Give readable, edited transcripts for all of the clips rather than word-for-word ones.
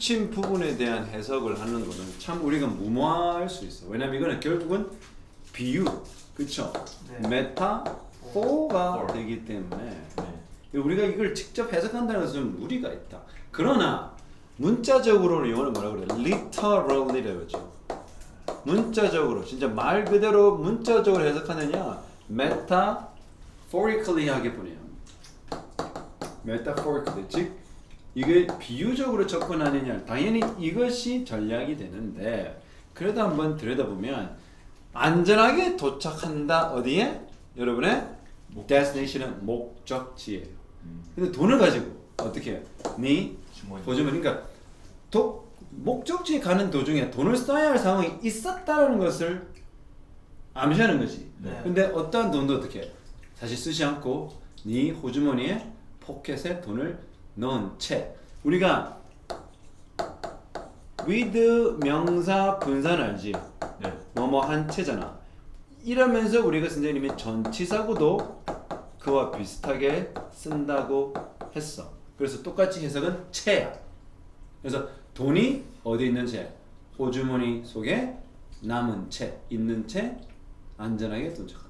붙인 부분에 대한 해석을 하는 거는 참 우리가 무모할 수 있어. 왜냐면 이거는 결국은 비유, 그쵸? 네. 메타포가 되기 때문에 우리가 이걸 직접 해석한다는 것은 무리가 있다. 그러나 문자적으로는 영어를 뭐라 그래? literally라고 하죠. 문자적으로 진짜 말 그대로 문자적으로 해석하느냐 metaphorically 하게 보내요. metaphorically 즉 이게 비유적으로 접근하느냐 당연히 이것이 전략이 되는데 그래도 한번 들여다보면 안전하게 도착한다 어디에? 여러분의 destination은 목적지예요. 근데 돈을 가지고 어떻게 해요? 네 보조면 그러니까 목적지에 가는 도중에 돈을 써야 할 상황이 있었다는 것을 암시하는 거지. 네. 근데 어떠한 돈도 어떻게 해? 사실 쓰지 않고 네 호주머니에 포켓에 돈을 넣은 채 우리가 with 명사 분산 알지? 네. 뭐뭐 한 채잖아. 이러면서 우리가 선생님이 전치사구도 그와 비슷하게 쓴다고 했어. 그래서 똑같이 해석은 채야. 그래서 돈이 어디 있는 채? 호주머니 속에 남은 채, 있는 채 안전하게 도착한다.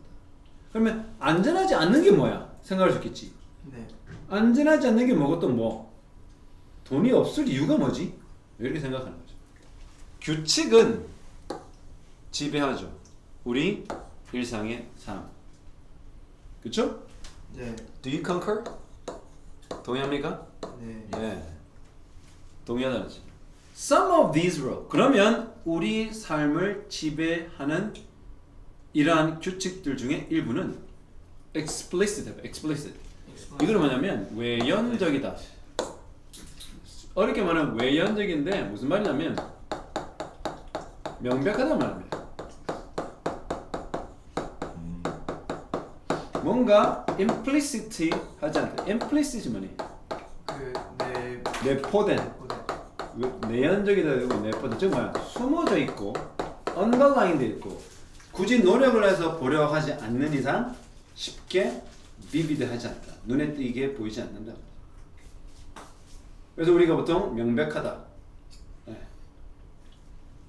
그러면 안전하지 않는 게 뭐야? 생각할 수 있겠지. 네. 안전하지 않는 게 뭐고 또 뭐? 돈이 없을 이유가 뭐지? 이렇게 생각하는 거죠. 규칙은 지배하죠. 우리 일상의 삶. 그렇죠? 네. Do you concur? 동의합니까? 네. 네. 동의하다지. Some of these rules. 그러면 우리 삶을 지배하는 이러한 규칙들 중에 일부는 explicit. 이거는 뭐냐면 외연적이다. 어렵게 말하면 외연적인데 무슨 말이냐면 명백하단 말입니다. 뭔가 implicitly 하지 않다. implicit이 뭐니? 내포된. 내연적이다 되고 내포된. 즉 뭐야? 숨어져 있고 underline 돼 있고 굳이 노력을 해서 보려 하지 않는 이상 쉽게 vivid하지 않다. 눈에 띄게 보이지 않는다. 그래서 우리가 보통 명백하다. 네.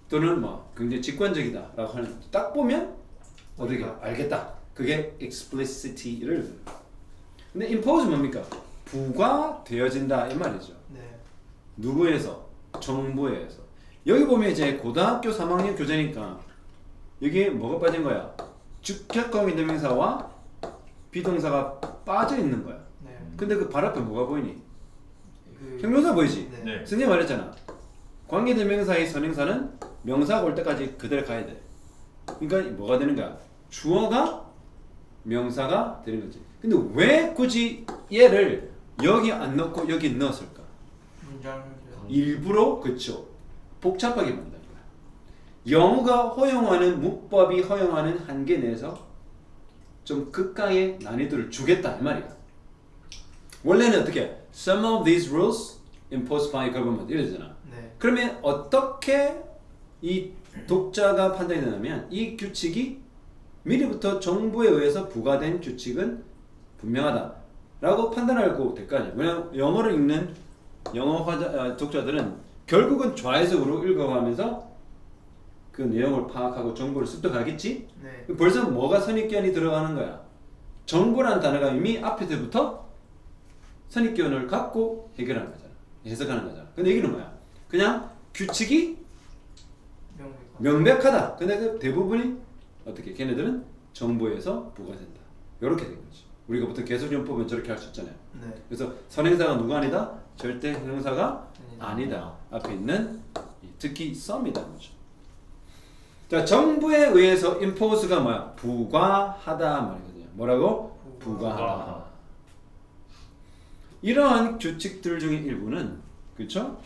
또는 뭐 굉장히 직관적이다라고 하는 딱 보면 어떻게 알겠다. 그게 explicity를. 근데 impose 뭡니까? 부과되어진다 이 말이죠. 네. 누구에서? 정부에 의해서. 여기 보면 이제 고등학교 3학년 교재니까 여기 뭐가 빠진 거야? 주격공인 대명사와 비동사가 빠져 있는 거야. 네. 근데 그 발 앞에 뭐가 보이니? 그 형용사 보이지? 네. 네. 선생님 말했잖아. 관계대명사의 선행사는 명사가 올 때까지 그대로 가야 돼. 그러니까 뭐가 되는 거야? 주어가 명사가 되는 거지. 근데 왜 굳이 얘를 여기 안 넣고 여기 넣었을까? 문장을 일부러 그쵸. 복잡하게 만드는 거야. 영어가 허용하는 문법이 허용하는 한계 내에서 좀 극강의 난이도를 주겠다 이 말이야. 원래는 어떻게? Some of these rules imposed by government 이러잖아. 네. 그러면 어떻게 이 독자가 판단이 되냐면 이 규칙이 미리부터 정부에 의해서 부과된 규칙은 분명하다 라고 판단하고 될 거 아니야. 왜냐면 영어를 읽는 영어 독자들은 결국은 좌회적으로 읽어가면서 그 내용을 파악하고 정보를 습득하겠지. 네. 벌써 뭐가 선입견이 들어가는 거야. 정보라는 단어가 이미 앞에 때부터 선입견을 갖고 해결하는 거잖아. 해석하는 거잖아. 근데 여기는 뭐야? 그냥 규칙이 명백하다. 근데 그 대부분이 어떻게? 걔네들은 정부에서 부과된다. 이렇게 된 거지. 우리가 보통 계속용법은 저렇게 할 수 있잖아요. 네. 그래서 선행사가 누가 아니다? 절대 형용사가 아니다. 앞에 있는 특히 some이라는 거죠. 자, 정부에 의해서 impose가 뭐야? 부과하다 말이거든요. 뭐라고? 부과하다. 이러한 규칙들 중에 일부는 그렇죠?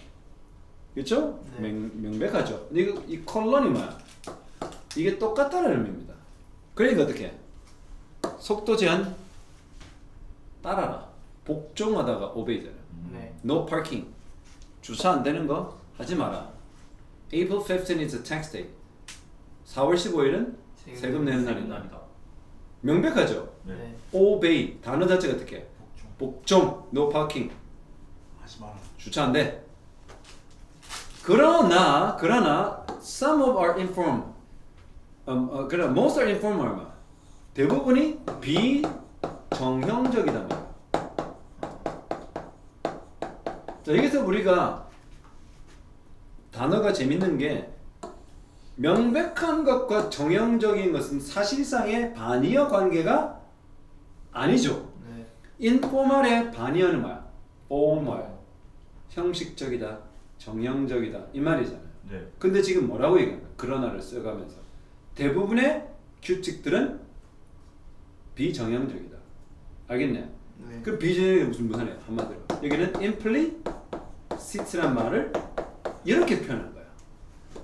그렇죠? 네. 명백하죠. 근데 이 컬런이 뭐야? 이게 똑같다는 의미입니다. 그러니까 어떻게? 속도 제한 따라라. 복종하다가 오베이잖아요. 네. No parking. 주차 안 되는 거 하지 마라. April 15th is a tax day. 4월 15일은 세금 내는 날이다. 명백하죠? 네. obey 단어 자체가 어떻게? 복종. No parking. 하지 마라. 주차 안 돼. 그러나 some of are informal. 그러나 most are informal. 대부분이 비정형적이다 말이야. 자, 여기서 우리가 단어가 재밌는 게 명백한 것과 정형적인 것은 사실상의 반이어 관계가 아니죠. 네. 인포멀의 반이어는 뭐야? formal. 형식적이다, 정형적이다 이 말이잖아요. 네. 근데 지금 뭐라고 얘기하는 거야? 그러나를 써가면서 대부분의 규칙들은 비정형적이다. 알겠네? 네. 그 비정형이 무슨 말이야? 한마디로 여기는 implicit란 말을 이렇게 표현한 거야.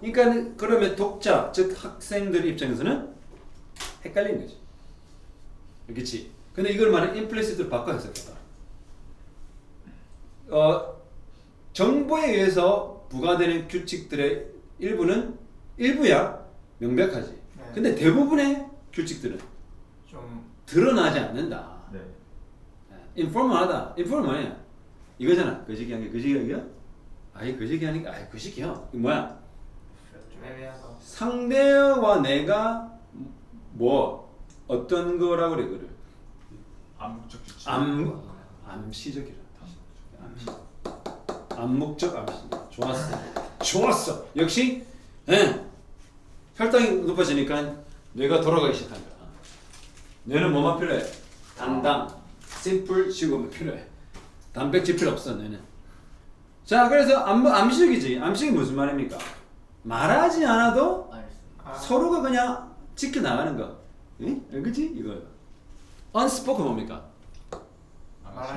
그러니까 그러면 독자 즉 학생들 입장에서는 헷갈리는 거지. 그렇지? 근데 이걸 말은 implicit로 바꿔 해석해봐. 정보에 의해서 부과되는 규칙들의 일부야 명백하지. 네. 근데 대부분의 규칙들은 좀 드러나지 않는다. 네. 인포멀하다. 인포멀 뭐냐? 이거잖아. 거시기한 게 거시기야? 아이 거시기하는 게 아이 거시기야. 이거 뭐야? 좀 애매하다. 상대와 내가 뭐 어떤 거라고 그래 그를 암묵적 규칙. 암시적이라. 암묵적 암시. 좋았어. 역시 혈당이 높아지니까 뇌가 돌아가기 시작한 거야. 뇌는 뭐만 필요해? 당당, 심플, 식음이 필요해. 단백질 필요 없어 뇌는. 자, 그래서 암시적이지. 암시적이 무슨 말입니까? 말하지 않아도 서로가 그냥 지켜나가는 거. 응? 그치? 이거. unspoken 뭡니까?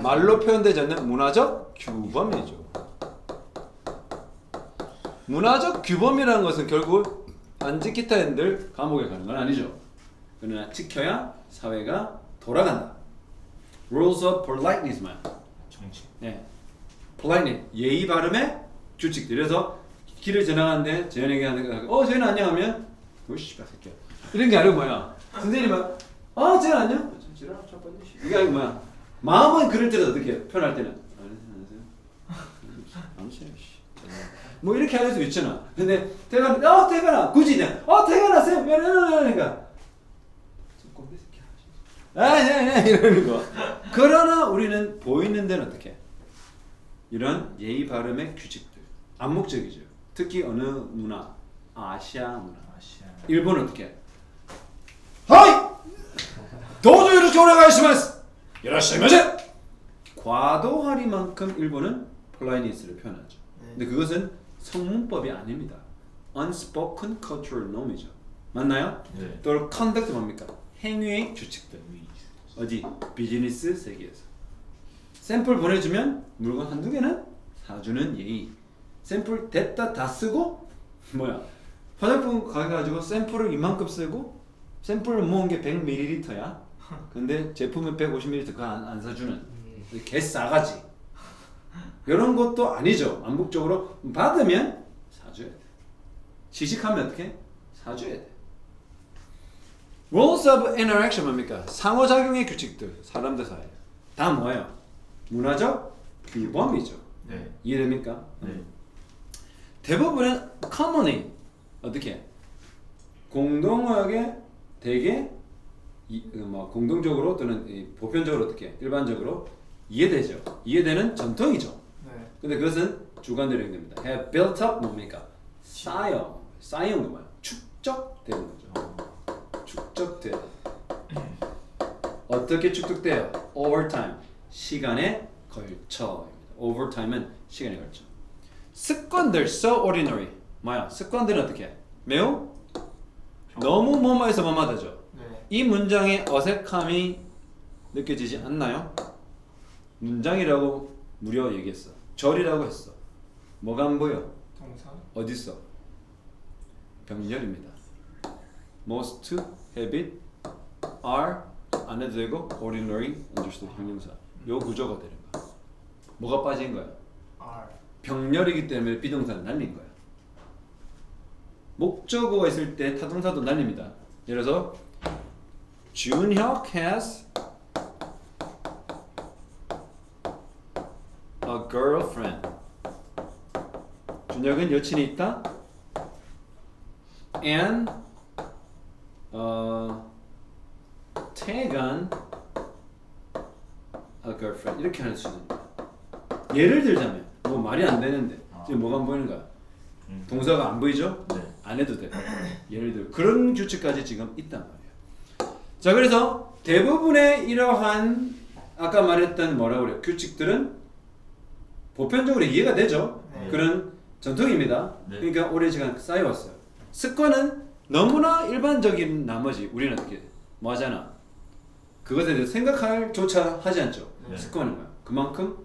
말로 표현되지 않는 문화적 규범이죠. 문화적 규범이라는 것은 결국 안 지키다 한들 감옥에 가는 건 아니죠. 그러나 지켜야 사회가 돌아간다. Rules of politeness만. 정치. 네. politeness 예의 바름의 규칙들. 그래서 길을 지나가는데 재현에게 하는 거, 재현 안녕하면 씨발 새끼야. 이런 게 아니고 뭐야? 선생님은 재현 안녕. 지랄 첫 번째. 이게 아니고 뭐야? 마음은 그럴 때는 어떻게 표현할 때는 안녕하세요. 뭐 이렇게 할 수 있잖아. 근데 태가나 굳이 그냥 태가나 쌤 이러니까 좀 꼰대 새끼야. 네 이러는 거. 그러나 우리는 보이는 데는 어떻게? 이런 예의 발음의 규칙들 암묵적이죠. 특히 어느 문화, 아시아 문화. 일본은 어떻게? 하이! 도저히 이렇게 올라가시마스. 이라시마세. 과도하리만큼 일본은 politeness를 표현하죠. 근데 그것은 성문법이 아닙니다. unspoken cultural norm이죠. 맞나요? 네. 또 conduct 뭡니까? 행위의 규칙들. 어디? 비즈니스 세계에서. 샘플 보내주면 물건 한두 개는 사주는 예의. 샘플 됐다 다 쓰고 뭐야? 화장품 가가지고 샘플을 이만큼 쓰고 샘플을 모은 게 100ml야. 근데 제품은 150ml 그거 안 사주는 개 싸가지. 이런 것도 아니죠. 암묵적으로 받으면 사줘야 돼. 시식하면 어떻게? 사줘야 돼. Rules of interaction 뭡니까? 상호작용의 규칙들. 사람들 사이에. 다 뭐예요? 문화적 규범이죠. 네. 이해됩니까? 네. 대부분은 commonly 어떻게? 공동어역에 되게 공동적으로 또는 보편적으로 어떻게? 일반적으로 이해되죠. 이해되는 전통이죠. 네. 근데 그것은 주관대로 됩니다. have built up 뭡니까? 쌓인 거 뭐야? 축적되는 거죠. 축적돼. 어떻게 축적돼요? over time. 시간에 걸쳐. over time은 시간에 걸쳐. 습관들 so ordinary. 뭐야? 습관들은 어떻게? 매우 너무 뭐뭐해서 뭐뭐하다죠. 네. 이 문장의 어색함이 느껴지지 않나요? 문장이라고 무려 얘기했어. 절이라고 했어. 뭐가 안 보여? 동사. 어디 있어? 병렬입니다. Most, habit, are 안 해도 되고 ordinary, understood 형용사. 요 구조가 되는 거야. 뭐가 빠진 거야? R. 병렬이기 때문에 비동사는 날린 거야. 목적어가 있을 때 타동사도 날립니다. 예를 들어서 준혁 has a girlfriend. 준혁은 여친이 있다. And 태gan a girlfriend 이렇게 할 수 있는 거야. 예를 들자면 뭐 말이 안 되는데 지금 뭐가 안 보이는 거야? 동사가 안 보이죠? 네. 안 해도 돼. 예를 들어 그런 규칙까지 지금 있단 말이야. 자 그래서 대부분의 이러한 아까 말했던 뭐라 그래 규칙들은 보편적으로 이해가 되죠. 네. 그런 전통입니다. 네. 그러니까 오랜 시간 쌓여왔어요. 습관은 너무나 일반적인 나머지 우리는 어떻게 뭐 하잖아. 그것에 대해서 생각할 조차 하지 않죠. 네. 습관은 뭐야? 그만큼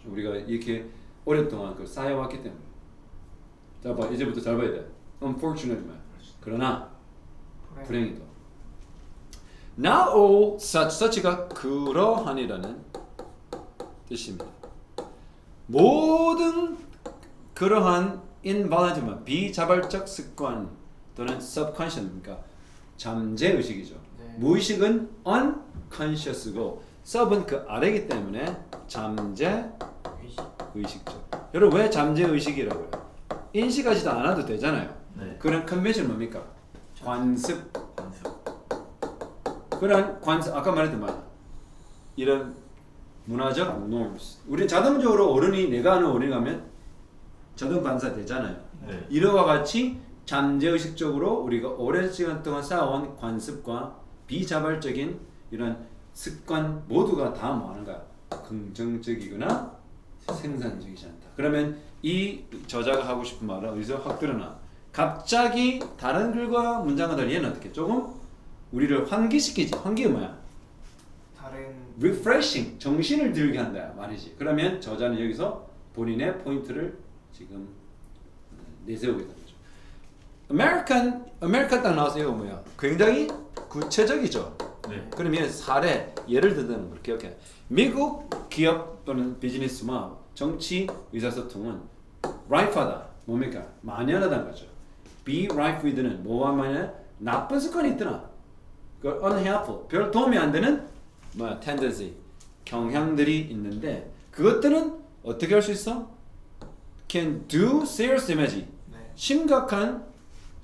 우리가 이렇게 오랫동안 그걸 쌓여왔기 때문에. 자 봐 이제부터 잘 봐야 돼. Unfortunately 말. 그러나 불행히도. Not all such, such가 그러한이라는 뜻입니다. 모든 그러한 involuntary 비자발적 습관 또는 subconscious 그러니까 잠재 의식이죠. 네. 무의식은 unconscious고 sub은 그 아래이기 때문에 잠재 의식. 의식죠. 여러분 왜 잠재 의식이라고요? 인식하지도 않아도 되잖아요. 네. 그런 컨벤션 뭡니까? 관습. 관습. 그런 관습 아까 말했던 말 이런 문화적 norms. 우리는 자동적으로 어른이 내가 아는 어른이 가면 자동 반사 되잖아요. 네. 이러와 같이 잠재의식적으로 우리가 오랜 시간 동안 쌓아온 관습과 비자발적인 이런 습관 모두가 다 뭐하는 거야? 긍정적이거나 생산적이지 않다. 그러면 이 저자가 하고 싶은 말은 어디서 확 드러나? 갑자기 다른 글과 문장과 달리 얘는 어떻게? 조금 우리를 환기시키지. 환기가 뭐야? 다른 refreshing, 정신을 들게 한다 말이지. 그러면 저자는 여기서 본인의 포인트를 지금 내세우고 있다는 거죠. 아메리칸 딱 나와서 이거 뭐야? 굉장히 구체적이죠. 네. 그러면 사례, 예를 든다는 걸 기억해. 미국 기업 또는 비즈니스와 정치 의사소통은 ripe하다. 뭡니까? 만연하다는 거죠. be ripe with는 뭐와 만연? 나쁜 습관이 있더라. 그 unhelpful, 별 도움이 안 되는 뭐야? tendency, 경향들이 있는데 그것들은 어떻게 할 수 있어? can do serious damage, 네. 심각한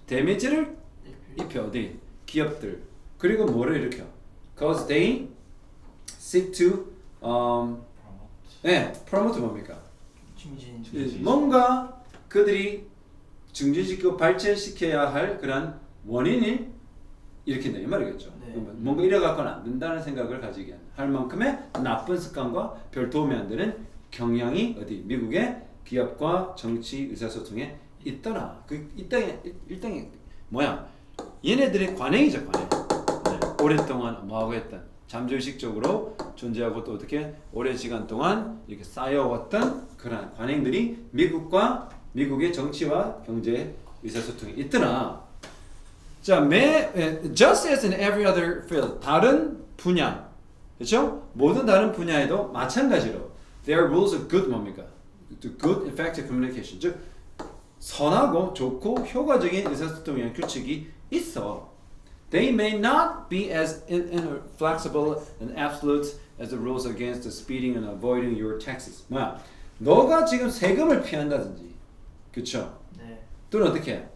데미지를 입히. 입혀 어디? 기업들. 그리고 뭐를 일으켜? Cause they seek to promote 뭡니까? 증진. 뭔가 그들이 증진시키고 발전시켜야 할 그런 원인을 일으킨다 이 말이겠죠. 네. 뭔가 이래갖고는 안 된다는 생각을 가지게 할 만큼의 나쁜 습관과 별 도움이 안 되는 경향이 어디 미국의 기업과 정치 의사소통에 있더라. 그 이 땅에 뭐야? 얘네들의 관행이죠 관행. 네. 오랫동안 뭐하고 했던 잠재의식적으로 존재하고 또 어떻게 오랜 시간 동안 이렇게 쌓여왔던 그런 관행들이 미국의 정치와 경제 의사소통에 있더라. 자, just as in every other field, 다른 분야, 그렇죠? 모든 다른 분야에도 마찬가지로 there are rules of good 뭡니까? To good, effective communication, 즉 선하고 좋고 효과적인 의사소통에 대한 규칙이 있어. They may not be as inflexible and absolute as the rules against the speeding and avoiding your taxes. 뭐야? 너가 지금 세금을 피한다든지, 그렇죠? 네. 또는 어떻게 해?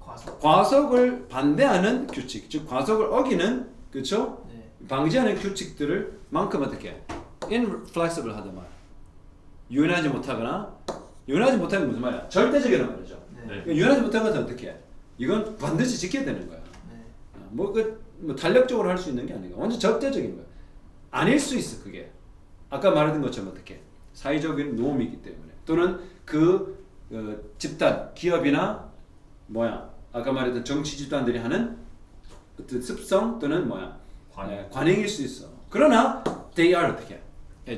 과속. 과속을 반대하는 규칙, 즉 과속을 어기는, 그렇죠? 네. 방지하는 규칙들을 만큼 어떻게 해? inflexible 하단 말. 유연하지 못하거나 유연하지 못하는 게 무슨 말이야? 절대적이란 말이죠. 네. 네. 그러니까 유연하지 못한 것은 어떻게 해? 이건 반드시 지켜야 되는 거야. 네. 뭐 탄력적으로 할 수 있는 게 아니고 완전 절대적인 거야. 아닐 수 있어 그게. 아까 말했던 것처럼 어떻게 사회적인 노움이기 때문에 또는 그 집단 기업이나 뭐야 아까 말했던 정치 집단들이 하는 어떤 습성 또는 뭐야 관행일 수 있어. 그러나 they are 어떻게?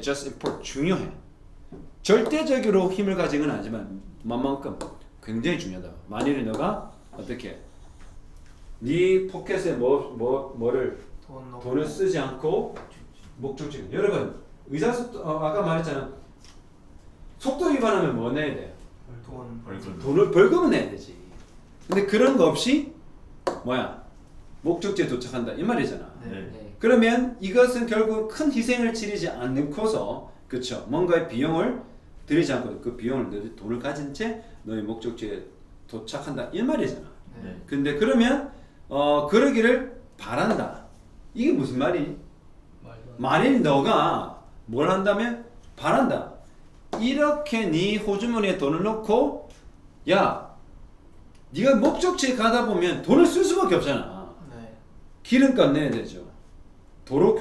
just important 중요해. 절대적으로 힘을 가진 건 아니지만 만만큼 굉장히 중요하다. 만일에 너가 어떻게 네 포켓에 뭐를 돈 넣고. 돈을 쓰지 않고 목적지. 여러분 의사소통 아까 말했잖아. 속도 위반하면 뭐 내야 돼? 돈. 벌금. 돈을 벌금은 내야 되지. 근데 그런 거 없이 뭐야 목적지에 도착한다 이 말이잖아. 네. 네. 그러면 이것은 결국 큰 희생을 치르지 않고서 그렇죠. 뭔가의 비용을 들이지 않고 그 비용을 돈을 가진 채 너의 목적지에 도착한다 이 말이잖아. 네. 근데 그러면 그러기를 바란다. 이게 무슨 말이니? 만일 너가 뭘 한다면 바란다. 이렇게 네 호주머니에 돈을 넣고 야 네가 목적지에 가다 보면 돈을 쓸 수밖에 없잖아. 네. 기름값 내야 되죠. 도로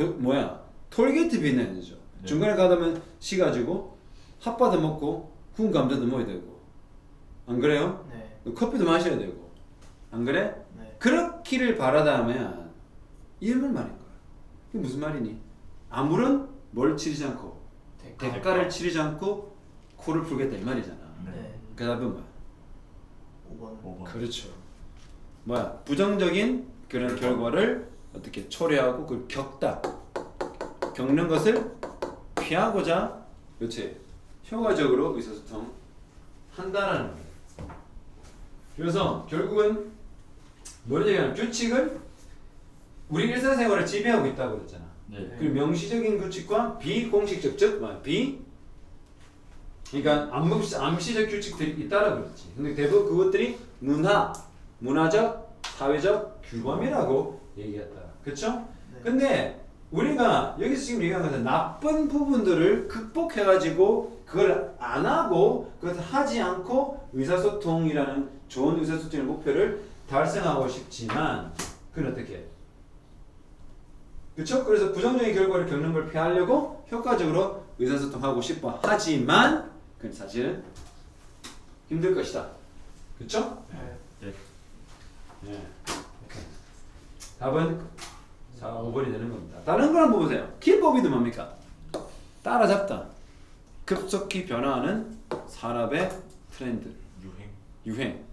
톨게이트비 내야 되죠. 네. 중간에 가다 보면 시가지고 핫바도 먹고 구운 감자도 먹어야 되고 안 그래요? 네. 커피도 마셔야 되고 안 그래? 네. 그렇기를 바라다 하면 이런 말인 거야. 이게 무슨 말이니? 아무런 뭘 치르지 않고 대가를 치르지 않고 코를 풀겠다 이 말이잖아. 네. 그 답은 뭐야? 5번. 5번. 그렇죠. 뭐야? 부정적인 그런 결과를 어떻게 초래하고 그걸 겪는 것을 피하고자 그렇지 효과적으로 의사소통 한다라는 거예요. 그래서 결국은 뭐를 얘기하냐 규칙은 우리 일상생활을 지배하고 있다고 그랬잖아. 네. 그리고 명시적인 규칙과 비공식적 즉 그러니까 암시적 규칙들이 있다라고 그랬지. 근데 대부분 그것들이 문화적, 사회적 규범이라고 얘기했다. 그렇죠? 네. 근데 우리가 여기서 지금 얘기하는 것은 나쁜 부분들을 극복해가지고 그걸 안 하고 그것을 하지 않고 의사소통이라는 좋은 의사소통의 목표를 달성하고 싶지만 그건 어떻게 해? 그렇죠? 그래서 부정적인 결과를 겪는 걸 피하려고 효과적으로 의사소통하고 싶어 하지만 그건 사실은 힘들 것이다. 그렇죠? 네. 네. 네. 답은 4, 5번이 되는 겁니다. 다른 걸 한번 보세요. 기법이도 뭡니까? 따라잡다. 급속히 변화하는 산업의 트렌드, 유행.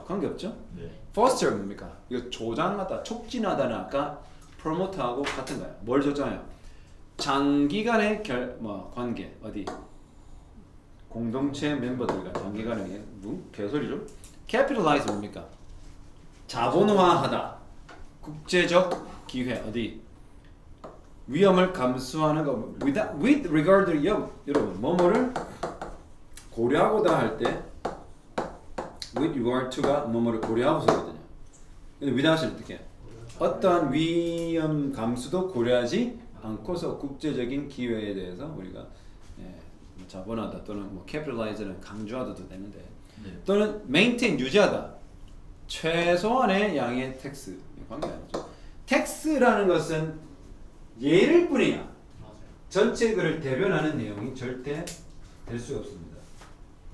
관계없죠? 네. foster 뭡니까? 이거 조장하다, 촉진하다는 아까 promote하고 같은 거야. 뭘 조장해요? 장기간의 관계 어디? 공동체 멤버들과 장기간의 개소리죠? capitalize 뭡니까? 자본화하다. 국제적 기회 어디? 위험을 감수하는 거 with regard 여러분 뭐뭐를 고려하고다 할 때 with regard to가 뭐뭐를 고려하고서거든요. 근데 without은 어떻게? 어떠한 위험 감수도 고려하지 않고서 국제적인 기회에 대해서 우리가 자본하다 또는 capitalize는 강조하도 되는데 네. 또는 maintain 유지하다 최소한의 양의 텍스 관계 아니죠. 텍스라는 것은 예를 뿐이야. 맞아요. 전체 글을 대변하는 내용이 절대 될 수가 없습니다.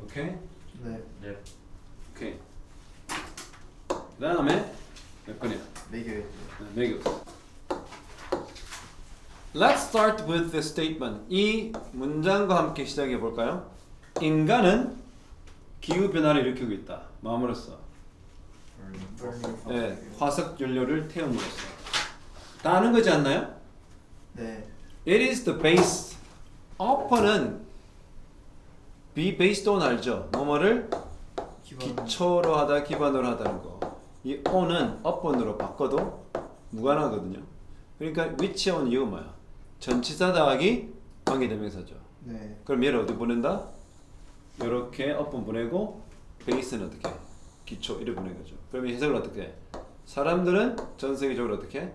오케이? 네. 네. 오케이. 그 다음에 몇 번이야? 매겨요. 매교. Let's start with the statement. 이 문장과 함께 시작해 볼까요? 인간은 기후 변화를 일으키고 있다. 마음으로써. 네, 화석 연료를 태움으로써. 따는 거지 않나요? 네. It is the base. upper는 be based on 알죠? 뭐뭐를 기초로 하다, 기반으로 하다는 거. 이 on은 upon으로 바꿔도 무관하거든요. 그러니까 which on 이거 뭐야? 전치사 더하기 관계대명사죠. 네. 그럼 얘를 어디 보낸다? 이렇게 upon 보내고 base는 어떻게? 기초 이렇게 보낸 거죠. 그럼 이 해석을 어떻게 해? 사람들은 전 세계적으로 어떻게 해?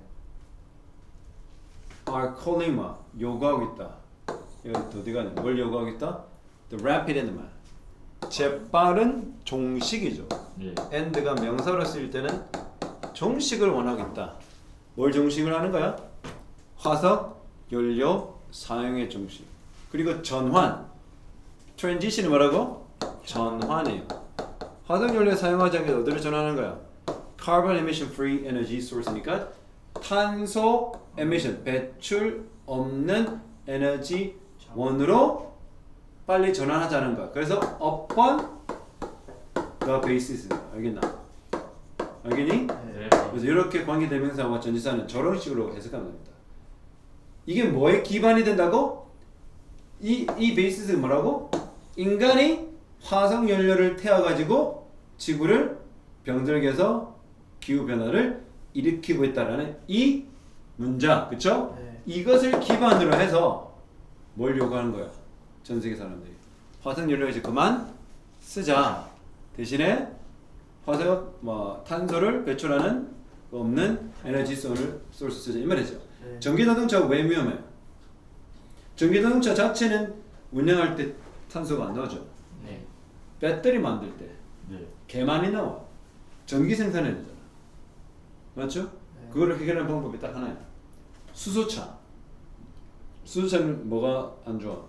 are calling 요구하고 있다. 이거 어디가 뭘 요구하고 있다? The rapid and 재빠른 종식이죠. 네. and가 명사로 쓰일 때는 종식을 원하고 있다. 뭘 종식을 하는 거야? 화석 연료 사용의 종식. 그리고 전환. transition이 뭐라고? 전환이에요. 화석 연료 사용하지 않게 어디를 전환하는 거야? carbon emission free energy source니까 탄소 emission 배출 없는 에너지 원으로 빨리 전환하자는 거야. 그래서 upon the basis. 알겠나? 알겠니? 네. 그래서 이렇게 관계대명사와 전치사는 저런 식으로 해석하면 됩니다. 이게 뭐에 기반이 된다고? 이 베이스는 뭐라고? 인간이 화석 연료를 태워가지고 지구를 병들게 해서 기후 변화를 일으키고 있다라는 이 문장, 그쵸? 네. 이것을 기반으로 해서 뭘 요구하는 거야? 전 세계 사람들이 화석 연료 이제 그만 쓰자. 대신에 화석 탄소를 배출하는 없는 에너지 소스 쓰자 이 말이죠. 네. 전기자동차가 왜 위험해요? 전기자동차 자체는 운영할 때 탄소가 안 나오죠. 네. 배터리 만들 때 네. 개 많이 나와. 전기 생산해야 되잖아. 맞죠? 네. 그거를 해결하는 방법이 딱 하나야. 수소차. 수소차는 뭐가 안 좋아?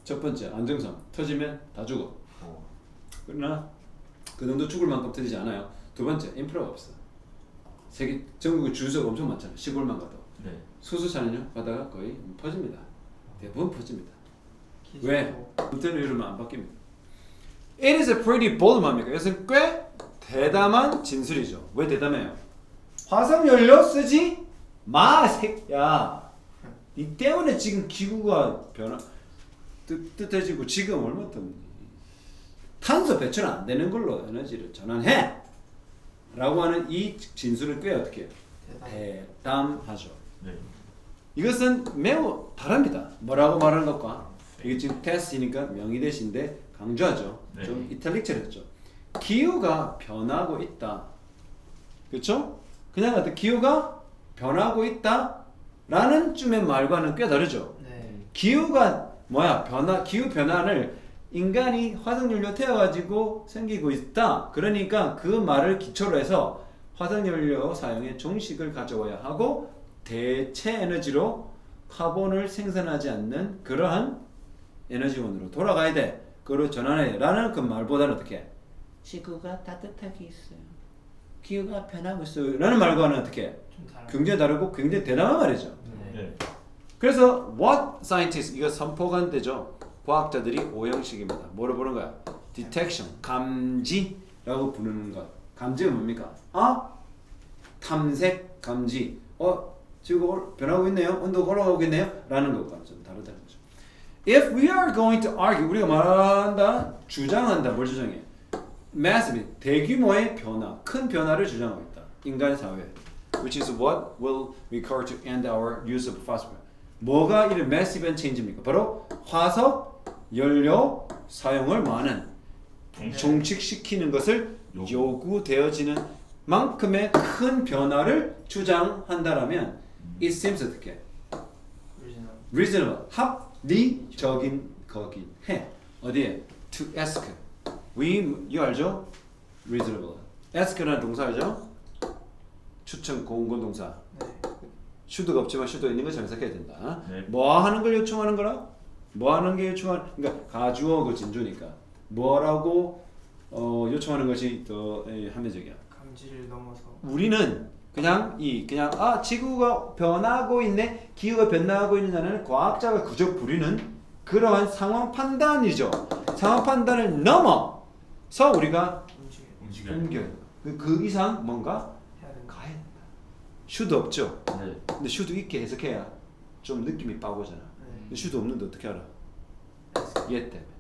첫 번째 안정성. 터지면 다 죽어. 그러나 그 정도 죽을 만큼 터지지 않아요. 두 번째 인프라가 없어. 세계 전국에 주유소가 엄청 많잖아. 시골만 가도. 네. 수소차는요 가다가 거의 퍼집니다. 대부분 퍼집니다. 기술도 왜? 인테리어 이러면 안 바뀝니다. It is a pretty bold 뭡니까? 이것은 꽤 대담한 진술이죠. 왜 대담해요? 화석 연료 쓰지 마, 새끼야. 이 때문에 지금 기후가 뜨뜻해지고 지금 얼마 때문에 탄소 배출 안 되는 걸로 에너지를 전환해. 라고 하는 이 진술은 꽤 어떻게 해요? 대담하죠. 네. 이것은 매우 다릅니다. 뭐라고 말하는 것과 이게 지금 테스트니까 명의대신데 강조하죠. 네. 좀 이탈릭처럼 했죠. 기후가 변하고 있다. 그렇죠? 그냥 어떤 기후가 변하고 있다라는 쯤의 말과는 꽤 다르죠. 네. 기후가 기후 변화를 인간이 화석연료 태워가지고 생기고 있다. 그러니까 그 말을 기초로 해서 화석연료 사용에 종식을 가져와야 하고 대체 에너지로 카본을 생산하지 않는 그러한 에너지원으로 돌아가야 돼. 그걸 전환해야 돼. 라는 그 말보다는 어떻게? 지구가 따뜻하게 있어요. 기후가 변하고 있어요. 라는 말과는 어떻게? 좀 다른. 굉장히 다르고 굉장히 대단한 말이죠. 네. 네. 그래서 what scientists 이거 선포가 되죠. 과학자들이 오형식입니다. 뭐로 보는 거야? detection 감지라고 부르는 것. 감지가 뭡니까? 탐색 감지. 지구 변하고 있네요. 온도가 올라가고 있네요. 라는 것과 좀 다르다는 거죠. If we are going to argue 우리가 말한다, 주장한다. 뭘 주장해? massive 대규모의 변화, 큰 변화를 주장하고 있다. 인간 사회. Which is what will require to end our use of fossil fuel. 뭐가 이런 massive change입니까? 바로 화석 연료 사용을 많은 종식시키는 것을 요구되어지는 만큼의 큰 변화를 주장한다라면 it seems 어떻게? reasonable 합리적인 거긴 해. 어디에? to ask. 이거 알죠? reasonable. ask라는 동사 알죠? 추천 공건 동사. 네. should가 없지만 should 있는 것처럼 해석해야 된다. 네. 뭐 하는 걸 요청하는 거라? 뭐 하는 게 요청하는? 그러니까 가주어고 진주니까 뭐라고 요청하는 것이 더 합리적이야. 감지를 넘어서. 우리는 그냥 지구가 변하고 있네, 기후가 변하고 있느냐는 과학자가 그저 부리는 그러한 상황 판단이죠. 상황 판단을 넘어서 우리가 움직여. 움직여요. 옮겨요. 그 이상 뭔가 해야 된다. 가야 된다. should 없죠. 네. 근데 should 있게 해석해야 좀 느낌이 빠고잖아. 네. 근데 should 없는데 어떻게 알아? 얘 때문에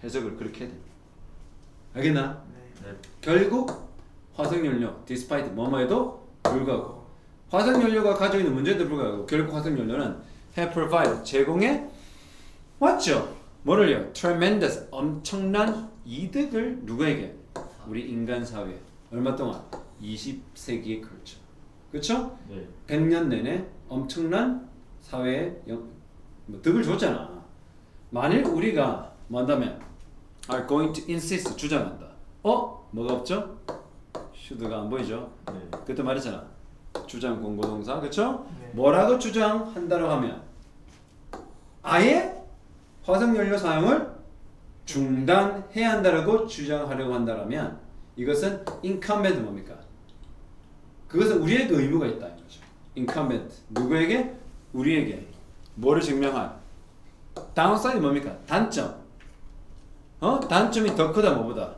해석을 그렇게 해야 돼. 알겠나? 네. 네. 결국 화석연료, despite 뭐뭐에도 불구하고 화석연료가 가지고 있는 문제에도 불구하고 결국 화석연료는 have provide 제공해 왔죠. 뭐를요? tremendous 엄청난 이득을 누구에게? 우리 인간 사회 얼마 동안? 20세기에 걸쳐. 그렇죠? 네. 100년 내내 엄청난 사회에 득을 줬잖아. 만일 우리가 뭐 한다면 are going to insist 주장한다. 뭐가 없죠? should가 안 보이죠? 네. 그때 말했잖아. 주장 공고동사 그렇죠? 네. 뭐라고 주장한다고 하면 아예 화석연료 사용을 중단해야 한다라고 주장하려고 한다라면 이것은 incumbent 뭡니까? 그것은 우리에게 의무가 있다 이거죠. incumbent 누구에게? 우리에게 뭐를 증명할? downside 뭡니까? 단점. 단점이 더 크다 뭐보다?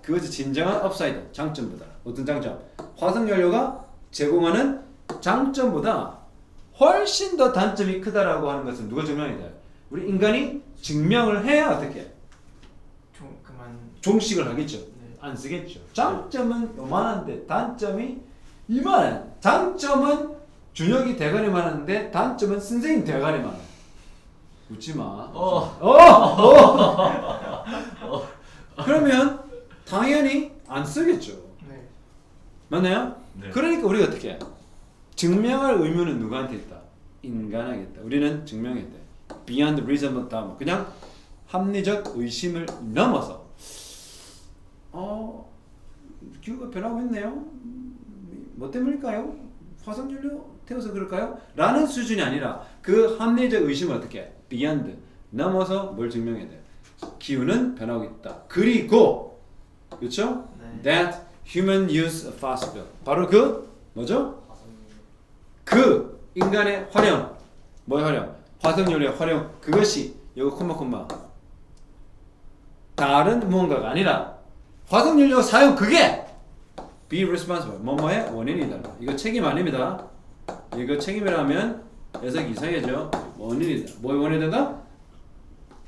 그것이 진정한 upside 장점보다. 어떤 장점? 화석연료가 제공하는 장점보다 훨씬 더 단점이 크다라고 하는 것은 누가 증명해야 돼? 우리 인간이 증명을 해야 어떻게? 그만. 종식을 하겠죠. 네. 안 쓰겠죠. 장점은 요만한데 단점이 이만한. 장점은 준혁이 대가리만 하는데 단점은 선생님 대가리만 해. 웃지 마. 그러면 당연히 안 쓰겠죠. 네. 맞나요? 네. 그러니까 우리가 어떻게 해? 증명할 의무는 누구한테 있다? 인간에게 있다. 우리는 증명해야 돼. Beyond reasonable doubt. 그냥 합리적 의심을 넘어서 기후가 변하고 있네요. 뭐 때문일까요? 화석연료 태워서 그럴까요? 라는 수준이 아니라 그 합리적 의심을 어떻게 해? Beyond 넘어서 뭘 증명해야 돼? 기후는 변하고 있다. 그리고 그렇죠? 네. That human use of fossil fuel. 바로 그 뭐죠? 그 인간의 활용, 뭐의 활용? 화석연료의 활용. 그것이 이거 콤마 다른 무언가가 아니라 화석연료 사용 그게 be responsible 뭐뭐의 원인이다. 이거 책임 아닙니다. 이거 책임이라면 해석이 이상해져. 원인이다. 뭐의 원인이다?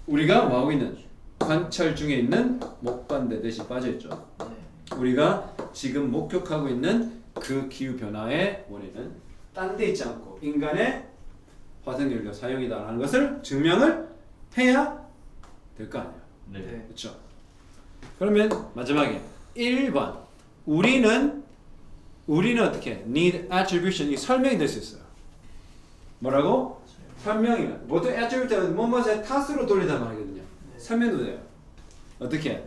우리가 뭐하고 있는 관찰 중에 있는 목반대듯이 빠져있죠. 네. 우리가 지금 목격하고 있는 그 기후 변화의 원인은 딴 데 있지 않고 인간의 화석연료 사용이다라는 것을 증명을 해야 될 거 아니에요. 네. 네. 그렇죠? 그러면 마지막에 1번 우리는 어떻게 need attribution이 설명이 될 수 있어요. 뭐라고? 설명이면 보통 attribute는 뭐뭐의 탓으로 돌리단 말이거든요. 네. 설명도 돼요. 어떻게?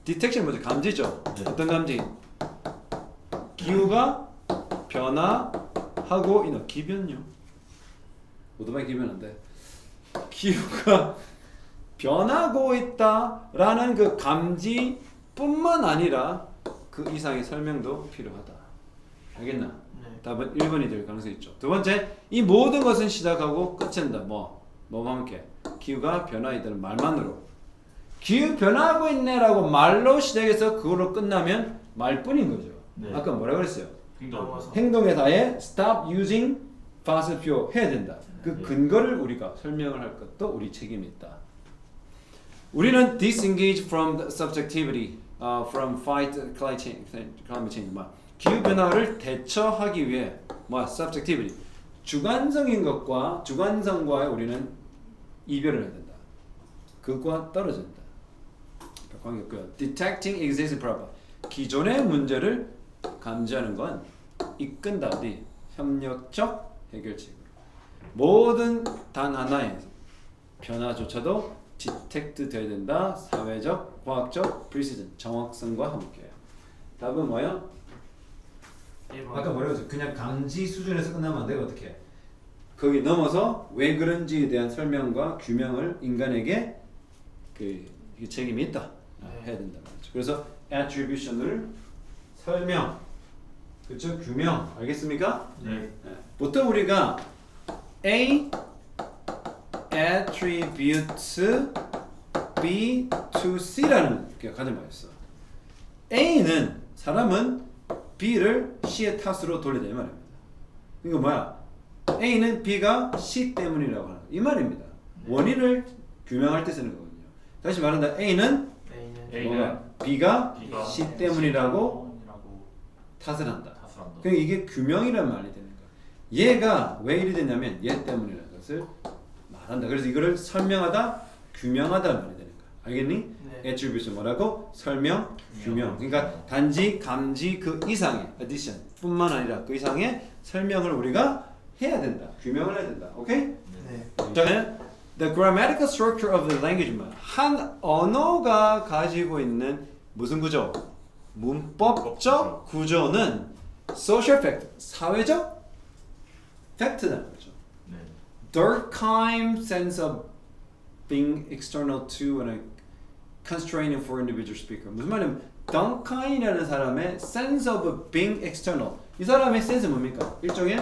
디텍션 뭐죠? 감지죠. 네. 어떤 감지? 기후가 변화하고 있는 기변요. 오토바이 기변 안 돼. 기후가 변하고 있다라는 그 감지뿐만 아니라 그 이상의 설명도 필요하다. 알겠나? 네. 답은 1번이 될 가능성이 있죠. 두 번째, 이 모든 것은 시작하고 끝낸다. 뭐와 함께? 기후가 변화이다는 말만으로. 기후 변화하고 있네라고 말로 시작해서 그걸로 끝나면 말뿐인 거죠. 네. 아까 뭐라 그랬어요? 행동. 행동에 다해 stop using fossil fuel 해야 된다. 그 네. 근거를 우리가 설명을 할 것도 우리 책임이 있다. 우리는 disengage from the subjectivity, from fight climate change. 기후 변화를 대처하기 위해 subjectivity, 주관성과의 우리는 이별을 해야 된다. 그것과 떨어진다. 관계 없고요. Detecting existing problem, 기존의 문제를 감지하는 건 이끈다. 어디? 협력적 해결책으로. 모든 단 하나의 변화조차도 디텍트 돼야 된다. 사회적, 과학적, precision, 정확성과 함께요. 답은 뭐예요? 1번. 아까 뭐라고 했죠? 그냥 감지 수준에서 끝나면 안 되고 어떻게? 거기 넘어서 왜 그런지에 대한 설명과 규명을 인간에게 그 책임이 있다. 해야 된다 말이죠. 그래서 attribution을 설명, 그렇죠? 규명, 알겠습니까? 네. 보통 우리가 A attributes B to C라는 게 가장 많이 써. A는 사람은 B를 C의 탓으로 돌리다 이 말입니다. 이거 뭐야? A는 B가 C 때문이라고 하는 이 말입니다. 원인을 규명할 때 쓰는 거거든요. 다시 말한다. A는 뭐가? B가 C 때문이라고 탓을 한다. 그러니까 이게 규명이란 말이 되는 거야. 얘가 왜 이리 됐냐면 얘 때문이라는 것을 말한다. 그래서 이거를 설명하다, 규명하다 말이 되는 거야. 알겠니? 네. attribution 뭐라고? 설명, 규명. 그러니까 단지 감지 그 이상의 addition 뿐만 아니라 그 이상의 설명을 우리가 해야 된다. 규명을 해야 된다. 오케이? 네. 자, the grammatical structure of the language. 한 언어가 가지고 있는 무슨 구조? 문법적 구조는 social fact, 사회적 팩트라는 거죠. 네. Durkheim sense of being external to and a constraining for individual speaker. 무슨 말이냐면 덩카인이라는 사람의 sense of being external. 이 사람의 sense 뭡니까? 일종의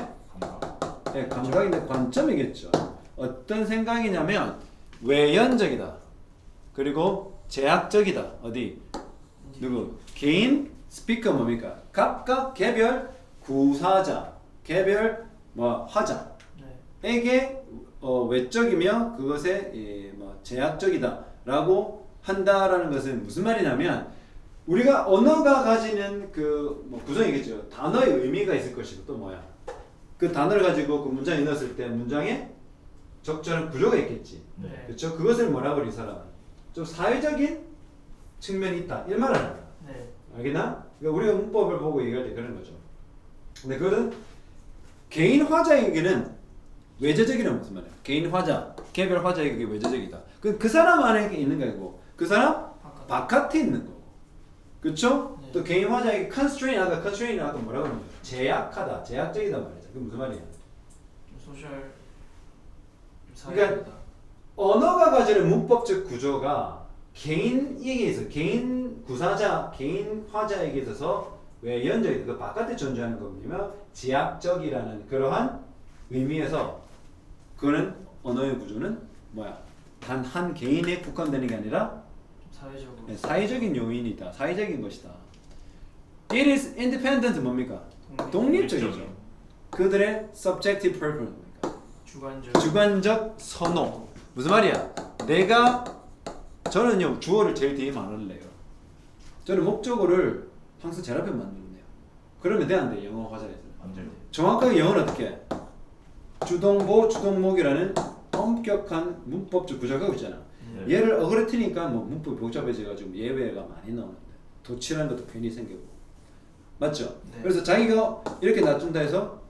네, 감각인데 관점이겠죠. 어떤 생각이냐면 외연적이다. 그리고 제약적이다. 어디? 누구? 개인 스피커 뭡니까? 각각 개별 구사자, 개별 화자에게 외적이며 그것에 제약적이다라고 한다라는 것은 무슨 말이냐면 우리가 언어가 가지는 그 구성이겠죠. 단어의 의미가 있을 것이고 또 뭐야? 그 단어를 가지고 그 문장에 넣었을 때 문장에 적절한 구조가 있겠지. 네. 그렇죠? 그것을 뭐라고 이 사람은 좀 사회적인 측면이 있다. 이 말을 하는 거야. 네. 알겠나? 그러니까 우리가 문법을 보고 얘기할 때 그런 거죠. 근데 그거는 개인 화자에게는 외재적이란 무슨 말이야? 개인 화자, 개별 화자에게 외재적이다. 그 사람 안에 있는 거고 그 사람 바깥에 있는 거고. 그렇죠? 네. 또 개인 화자에게 constraint 아까 뭐라고 하는 거야? 제약하다, 제약적이다 말이죠. 그게 무슨 말이야? 좀 소셜 좀 그러니까 사회적이다. 언어가 가지는 문법적 구조가 개인에게 있어 개인 구사자, 개인 화자에게 있어서 외연적이다. 그 바깥에 존재하는 거면 제약적이라는 그러한 의미에서 그거는 언어의 구조는 뭐야? 단 한 개인에 국한되는 게 아니라 좀 사회적으로. 네, 사회적인 요인이다. 사회적인 것이다. It is independent 뭡니까? 독립적이죠. 그들의 subjective preference 뭡니까? 주관적. 주관적 선호. 무슨 말이야? 저는요 주어를 제일 뒤에 만들래요. 저는 목적어를 항상 제일 앞에 만들네요. 그러면 돼 안 돼? 영어 화자에서. 안 돼요. 정확하게 영어는 어떻게 해? 주동보, 주동목이라는 엄격한 문법적 구조가 있잖아. 네. 얘를 어그러뜨니까 뭐 문법이 복잡해져가지고 예외가 많이 나오는데 도치라는 것도 괜히 생기고 맞죠? 네. 그래서 자기가 이렇게 놔둔다 해서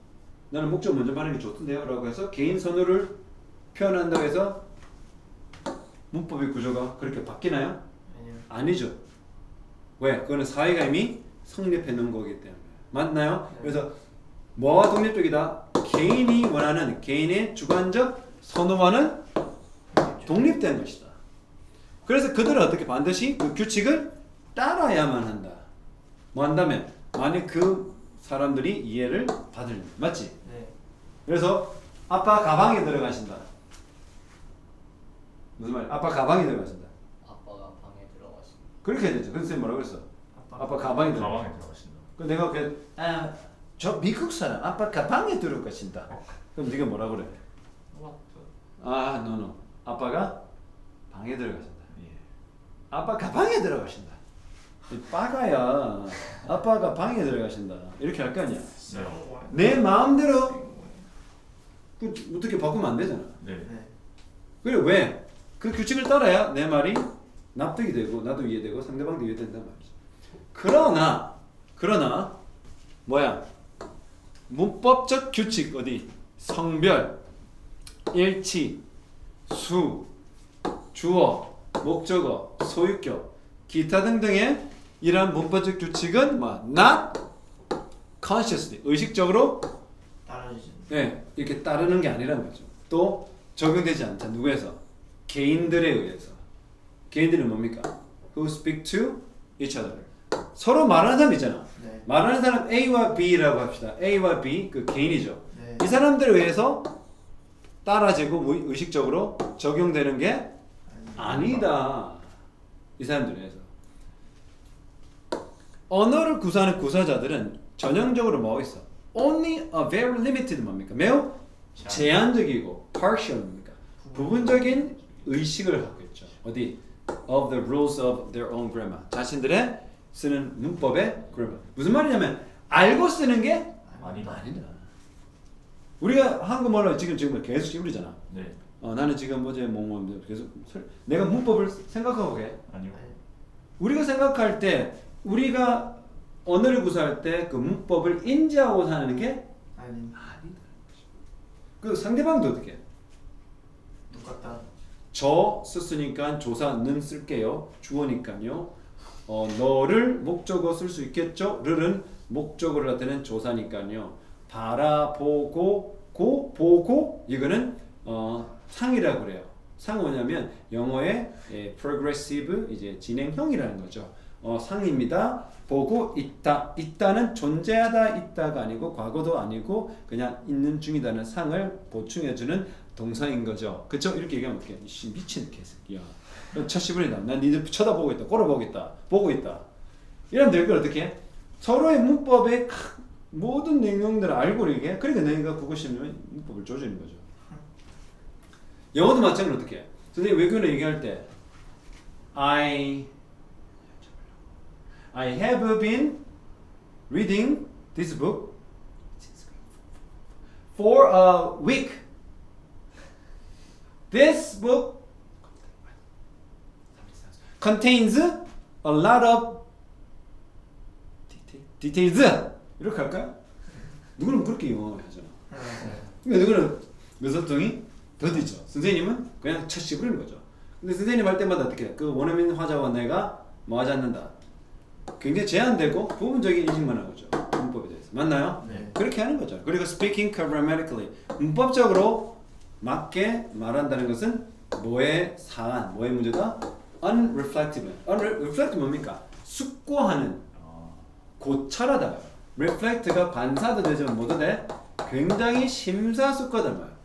나는 목적 먼저 말하는 게 좋던데요 라고 해서 개인 선호를 표현한다고 해서 문법의 구조가 그렇게 바뀌나요? 아니요. 아니죠. 왜? 그거는 사회가 이미 성립해 놓은 거기 때문에 맞나요? 네. 그래서 뭐가 독립적이다? 개인이 원하는 개인의 주관적 선호와는 독립된 것이다. 그래서 그들은 어떻게 반드시 그 규칙을 따라야만 한다. 뭐 한다면 만약 그 사람들이 이해를 받을 맞지? 네. 그래서 아빠 가방에 들어가신다. 무슨 말? 아빠 가방에 들어가신다. 아빠가 방에 들어가신. 그렇게 해야 되죠. 그래서 선생님 뭐라고 그랬어? 아빠 가방에 들어가. 가방에 들어가신다. 그 내가 저 미국 사람 아빠 가방에 들어가신다. 그럼 네가 뭐라 그래? no. 아빠가 방에 들어가신다. 예. 아빠 가방에 들어가신다. 이 빠가야. 아빠가 방에 들어가신다. 이렇게 할 거 아니야. 네. 내 마음대로 그 어떻게 바꾸면 안 되잖아. 네. 네. 그래 왜? 그 규칙을 따라야 내 말이 납득이 되고 나도 이해되고 상대방도 이해된단 말이지. 그러나 뭐야? 문법적 규칙 어디? 성별, 일치, 수, 주어, 목적어, 소유격, 기타 등등의 이러한 문법적 규칙은 뭐 not consciously 의식적으로 따라지지. 네, 이렇게 따르는 게 아니라는 거죠. 또 적용되지 않자. 누구에서? 개인들에 의해서. 개인들은 뭡니까? Who speak to each other. 서로 말하는 사람 있잖아. 네. 말하는 사람 A와 B라고 합시다. A와 B 그 개인이죠. 네. 이 사람들에 의해서 따라지고 의식적으로 적용되는 게 아니다. 이 사람들에 의해서. 언어를 구사하는 구사자들은 전형적으로 뭐가 있어? Only a very limited 뭡니까? 매우 제한적이고 partial입니까? 부분적인 의식을 갖고 있죠. 어디? Of the rules of their own grammar. 자신들의 쓰는 문법의 grammar. 무슨 말이냐면 알고 쓰는 게 아니다. 아니다. 우리가 한국말로 지금 계속 찌부리잖아. 네. 나는 지금 어제 뭐 계속 내가 문법을 생각하고 해. 아니요. 우리가 생각할 때 우리가 언어를 구사할 때 그 문법을 인지하고 사는 게 아니다. 그 상대방도 어떻게 해? 똑같다. 저 썼으니까 조사는 쓸게요. 주어니까요. 너를 목적어 쓸 수 있겠죠? 를은 목적어를 나타내는 조사니까요. 바라보고 보고 이거는 상이라고 그래요. 상은 뭐냐면 영어의 progressive 이제 진행형이라는 거죠. 상입니다. 보고 있다는 존재하다 있다가 아니고 과거도 아니고 그냥 있는 중이다는 상을 보충해주는 동사인 거죠. 그쵸? 이렇게 얘기하면 어떡해? 미친 개새끼야. 첫 시분이다. 난 니들 쳐다보고 있다. 꼬라보겠다. 보고 있다. 이러면 될 걸 어떻게 해? 서로의 문법의 모든 내용들을 알고 이게 그러니까 내가 그거 시면 문법을 조지는 거죠. 영어도 마찬가지로 어떻게 해? 선생님 외국어를 얘기할 때 I have been reading this book for a week. This book contains a lot of details 이렇게 할까요? 누구는 그렇게 영어하잖아. 근데 누구는 의사소통이 더디죠. 선생님은 그냥 쳐 부리는 거죠. 근데 선생님 할 때마다 어떻게 해? 그 원어민 화자와 내가 뭐 하지 않는다. 굉장히 제한되고 부분적인 인식만 하고죠. 문법에 대해서. 맞나요? 네. 그렇게 하는 거죠. 그리고 speaking grammatically 문법적으로 맞게 말한다는 것은 뭐의 사안, 뭐의 문제다? unreflective. unreflective 뭡니까? 숙고하는, 고찰하다. reflect가 반사도 되지만 뭐도 돼? 굉장히 심사숙고하단 말이야.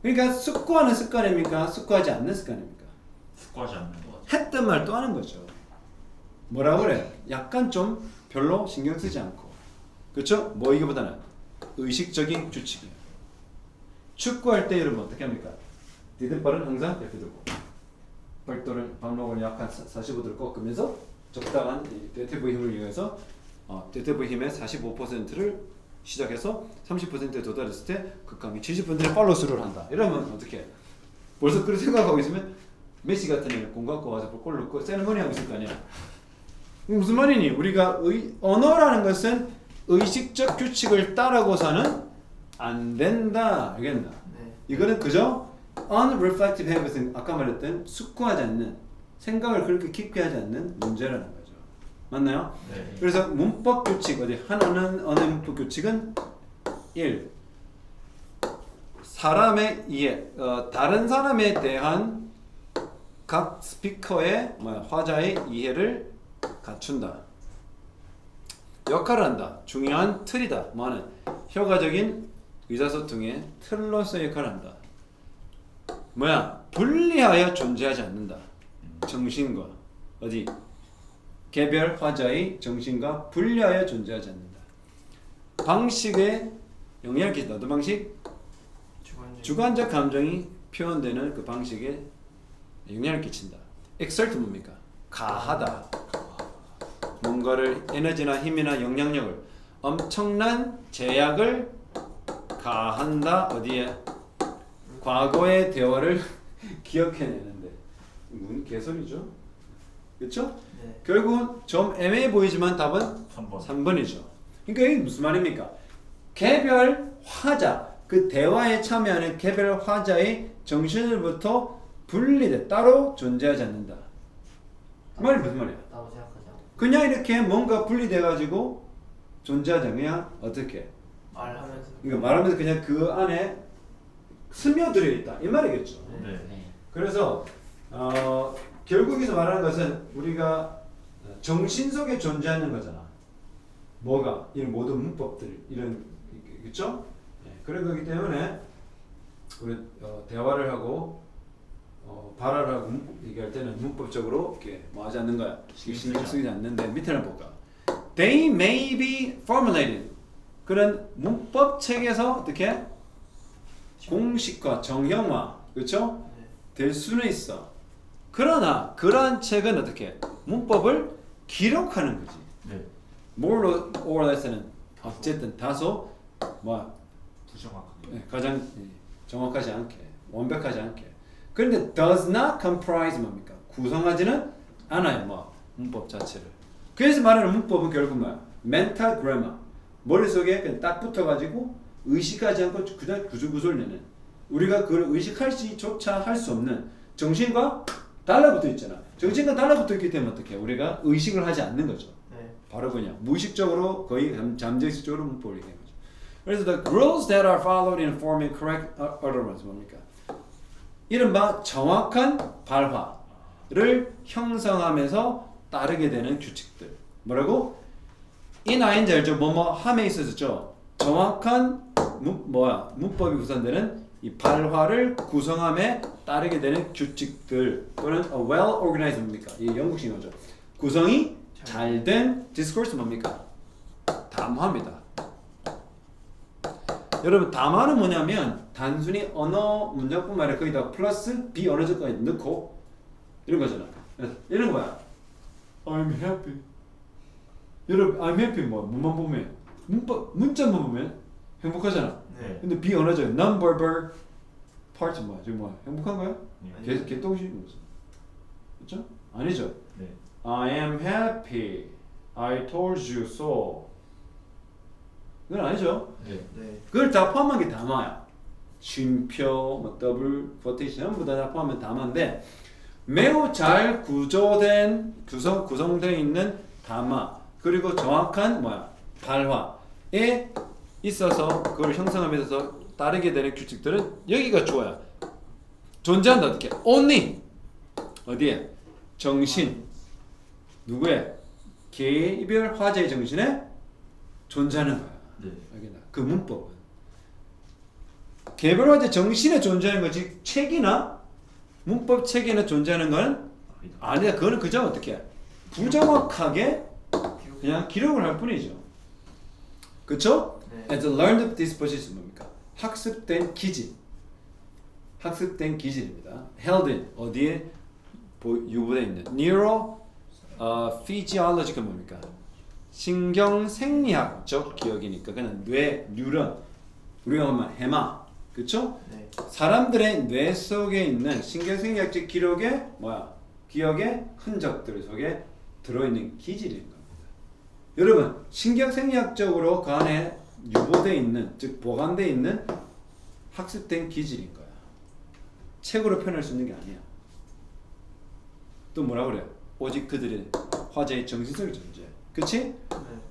그러니까 숙고하는 습관입니까? 숙고하지 않는 습관입니까? 숙고하지 않는 거. 했던 말 또 하는 거죠. 뭐라 그래? 약간 좀 별로 신경 쓰지 않고, 그렇죠? 뭐 이거보다는 의식적인 규칙이에요. 축구할 때 여러분 어떻게 합니까? 디딤발은 항상 이렇게 들고, 발도를 방목을 약간 45도로 꺾으면서 적당한 대퇴부 힘을 이용해서 대퇴부 힘의 45%를 시작해서 30%에 도달했을 때 극강의 70%의 팔로스를 한다. 이러면 어떻게 해? 벌써 그렇게 생각하고 있으면 메시 같은 애는 공 갖고 와서 골 넣고 세레머니 하고 있을 거 아니야. 무슨 말이니? 우리가 언어라는 것은 의식적 규칙을 따라고서는 안 된다. 알겠나? 네. 이거는 그저 unreflective habit은 아까 말했던 숙고하지 않는, 생각을 그렇게 깊게 하지 않는 문제라는 거죠. 맞나요? 네. 그래서 문법 규칙, 어디 하나는 언어 문법 규칙은 1. 사람의 이해, 다른 사람에 대한 각 스피커의 화자의 이해를 갖춘다. 역할을 한다. 중요한 틀이다. 뭐는 효과적인 의사소통의 틀로서 역할을 한다. 분리하여 존재하지 않는다. 정신과 어디 개별 화자의 정신과 분리하여 존재하지 않는다. 방식에 영향을 끼친다. 어떤 방식? 주관적 감정이 표현되는 그 방식에 영향을 끼친다. exert 뭡니까? 가하다. 뭔가를 에너지나 힘이나 영향력을 엄청난 제약을 가한다. 어디에? 과거의 대화를 기억해내는데. 뭔 개소리죠? 그렇죠? 네. 결국은 좀 애매해 보이지만 답은 3번. 3번이죠. 그러니까 이게 무슨 말입니까? 개별 화자, 그 대화에 참여하는 개별 화자의 정신으로부터 분리돼 따로 존재하지 않는다. 그 말이 무슨 말이야? 따로 생각하지 않고. 그냥 이렇게 뭔가 분리돼 가지고 존재하지 않으면 어떻게? 말하면서. 그러니까 말하면서 그냥 그 안에 스며들어 있다 이 말이겠죠. 네. 네. 그래서 결국에서 말하는 것은 우리가 정신 속에 존재하는 거잖아. 뭐가? 이런 모든 문법들 이런 그렇죠? 그러기 때문에 우리 대화를 하고 발화를 하고 얘기할 때는 문법적으로 이렇게 뭐 하지 않는 거야. 신경 쓰지 않는데 밑에는 볼까? They may be formulated. 그런 문법 책에서 어떻게 공식화, 정형화, 그렇죠? 네. 될 수는 있어. 그러나 그러한 책은 어떻게 문법을 기록하는 거지. 네. more or less는 어쨌든 다소 뭐 부정확하게. 가장 정확하지 않게, 완벽하지 않게. 그런데 does not comprise 뭡니까? 구성하지는 않아요. 뭐 문법 자체를. 그래서 말하는 문법은 결국 뭐야? mental grammar. 머릿속에 그냥 딱 붙어가지고 의식하지 않고 그냥 구조구조를 내는. 우리가 그걸 의식할지조차 할 수 없는 정신과 달라붙어 있잖아. 정신과 달라붙어 있기 때문에 어떻게? 우리가 의식을 하지 않는 거죠. 네. 바로 그냥 무의식적으로 거의 잠재의식적으로 문법을 얘기하는 거죠. 그래서 the rules that are followed in forming correct utterance 뭡니까? 이른바 정확한 발화를 형성하면서 따르게 되는 규칙들. 뭐라고? ing 알죠? 뭐뭐 함에 있었죠. 정확한 문법이 구성되는 이 발화를 구성함에 따르게 되는 규칙들 또는 a well organized 뭡니까? 이 영국식이죠. 구성이 잘된 discourse 뭡니까? 담화입니다. 여러분 담화는 뭐냐면 단순히 언어 문장뿐만 아니라 거기다 플러스 비언어적까지 넣고 이런 거잖아. 이런 거야. I'm happy. 여러분 I'm happy 뭐만 보면 문자만 보면 행복하잖아. 네. 근데 비언어적 non-verbal part 뭐야? 지금 뭐야? 행복한 거야? 네. 개똥식 무슨? 그렇죠? 아니죠. 네. I am happy. I told you so. 그건 아니죠. 네. 네. 그걸 다 포함한 게 담아야. 쉼표, 뭐 더블 포테이션 전부 다 포함하면 담아인데 매우 잘 구성되어 있는 담아 그리고 정확한 발화에 있어서 그걸 형성함에 있어서 따르게 되는 규칙들은 여기가 좋아요. 존재한다 어떻게? only 어디에? 정신 누구의? 개별 화제의 정신에 존재하는 거야. 네. 알겠나? 그 문법은 개별 화제 정신에 존재하는 거지 책이나 문법 체계에 존재하는 건 아니다. 그거는 그저 어떻게 부정확하게 그냥 기록을 할 뿐이죠. 그쵸? 네. As a learned disposition 뭡니까? 학습된 기질. 학습된 기질입니다. Held in 어디에 유보되어 있는 Neuro physiological 뭡니까? 신경생리학적 기억이니까 그냥 뇌, 뉴런 우리가 보면 해마 그쵸? 네. 사람들의 뇌 속에 있는 신경생리학적 기록의 기억의 흔적들 속에 들어있는 기질인 겁니다. 여러분 신경생리학적으로 그 안에 유보되어 있는 즉 보관되어 있는 학습된 기질인 거야. 책으로 표현할 수 있는 게 아니야. 또 뭐라 그래요? 오직 그들의 화제의 정신적 존재. 그치? 네.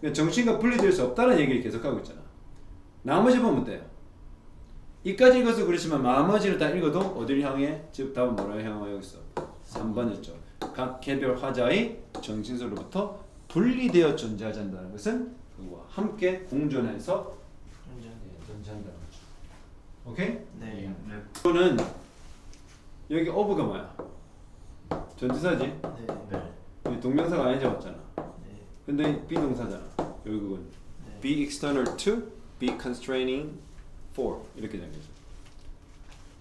그러니까 정신과 분리될 수 없다는 얘기를 계속하고 있잖아. 나머지 보면 돼요. 이까지 읽어서 그렇지만 나머지를 다 읽어도 어디를 향해? 즉 답은 뭐라고 향하고 있어? 3번이었죠. 각 개별 화자의 정신으로부터 분리되어 존재하지 않는다는 것은 그와 함께 공존해서 존재한다는 거죠. 오케이? 네. 네. 이거는 여기 어브가 뭐야? 전치사지? 네. 네. 여기 동명사가 아니지 맞잖아. 네. 근데 비동사잖아. 결국은 네. be external to, be constraining for 이렇게 정해져.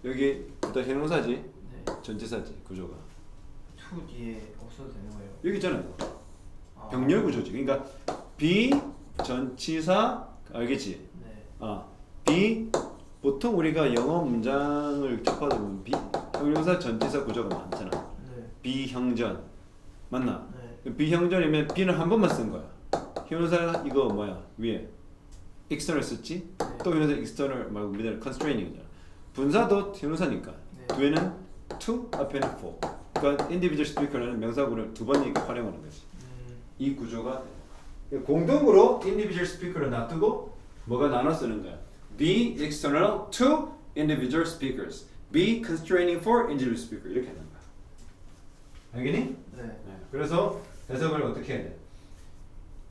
여기 일단 형용사지, 네. 전치사지 구조가. to 뒤에 없어도 되는 거예요. 여기 있잖아. 아. 병렬 구조지. 그러니까 be 전치사 알겠지? 네. be 보통 우리가 영어 문장을 접하다 보면 be 형용사 전치사 구조가 많잖아. 네. 비형전 맞나? 네. 비형전이면 be는 한 번만 쓴 거야. 형용사 이거 뭐야 위에 external 썼지? 네. 또 형용사 external 말고 밑에는 constraining이잖아. 분사도 형용사니까 네. 뒤에는 to 앞에는 for. 그러니까 individual speaker는 명사구를 두 번 활용하는 거지. 이 구조가 공동으로 individual speaker를 놔두고 뭐가 나눠 쓰는 거야. Be external to individual speakers. Be constraining for individual speaker 이렇게 하는 거야. 알겠니? 네. 네. 그래서 해석을 어떻게 해야 돼?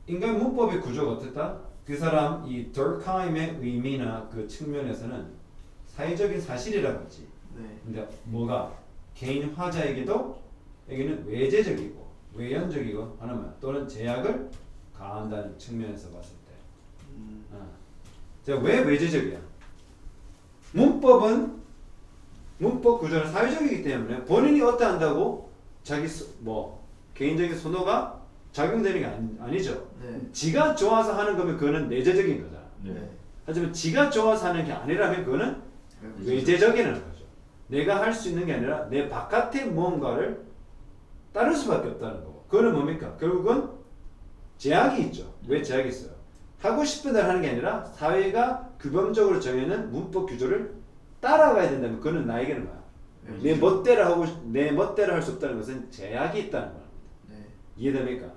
인간 문법의 구조가 어떻다? 그 사람 이 durkheim의 의미나 그 측면에서는 사회적인 사실이라고 했지. 네. 근데 뭐가 개인 화자에게도 여기는 외제적이고 외연적이고 하나만 또는 제약을 가한다는 측면에서 봤을 때. 자, 왜 외제적이야? 문법 구조는 사회적이기 때문에 본인이 어떠한다고 자기 개인적인 선호가 작용되는 게 아니죠. 네. 지가 좋아서 하는 거면 그거는 내재적인 거잖아. 네. 하지만 지가 좋아서 하는 게 아니라면 그거는 외재적이라는 거죠. 내가 할 수 있는 게 아니라 내 바깥의 무언가를 따를 수밖에 없다는 거고. 그거는 뭡니까? 결국은 제약이 있죠. 왜 제약이 있어요? 하고 싶은 대로 하는 게 아니라 사회가 규범적으로 정해놓은 문법 규조를 따라가야 된다면 그거는 나에게는 뭐야? 내 멋대로 할 수 없다는 것은 제약이 있다는 겁니다. 네. 이해됩니까? 네.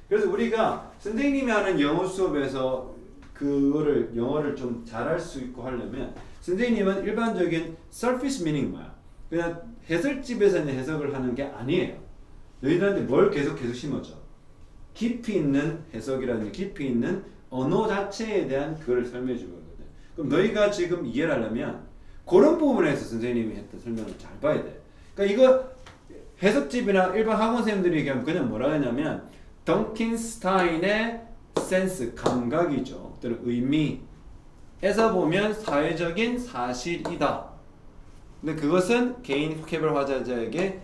그래서 우리가 선생님이 하는 영어 수업에서 그거를 영어를 좀 잘할 수 있고 하려면 선생님은 일반적인 surface meaning 뭐야? 그냥 해설집에서 있는 해석을 하는 게 아니에요. 너희들한테 뭘 계속 심어줘? 깊이 있는 해석이라든지 깊이 있는 언어 자체에 대한 그걸 설명해 주는 거거든. 그럼 너희가 지금 이해를 하려면 그런 부분에서 선생님이 했던 설명을 잘 봐야 돼. 그러니까 이거 해석집이나 일반 학원 선생님들이 얘기하면 그냥 뭐라 하냐면 덩킨스타인의 센스, 감각이죠. 또는 의미에서 보면 사회적인 사실이다. 근데 그것은 개인 개별 화자자에게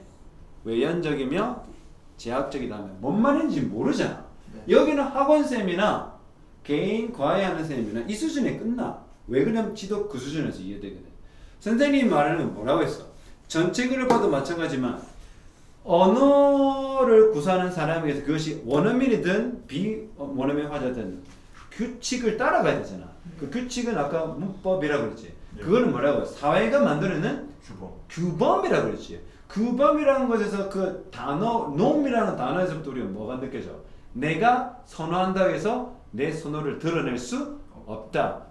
외연적이며 제약적이다면 뭔 말인지 모르잖아. 네. 여기는 학원쌤이나 개인 과외하는 쌤이나 이 수준에 끝나. 왜 그러냐면 지도 그 수준에서 이해되거든. 선생님이 말하는 건 뭐라고 했어? 전체 글을 봐도 마찬가지지만 언어를 구사하는 사람에게서 그것이 원어민이든 비원어민 화자든 규칙을 따라가야 되잖아. 그 규칙은 아까 문법이라고 그랬지. 네. 그거는 뭐라고? 사회가 만들어내는 규범. 규범이라고 그랬지. 규범이라는 것에서 그 단어 놈이라는 단어에서부터 우리가 뭐가 느껴져? 내가 선호한다고 해서 내 선호를 드러낼 수 없다.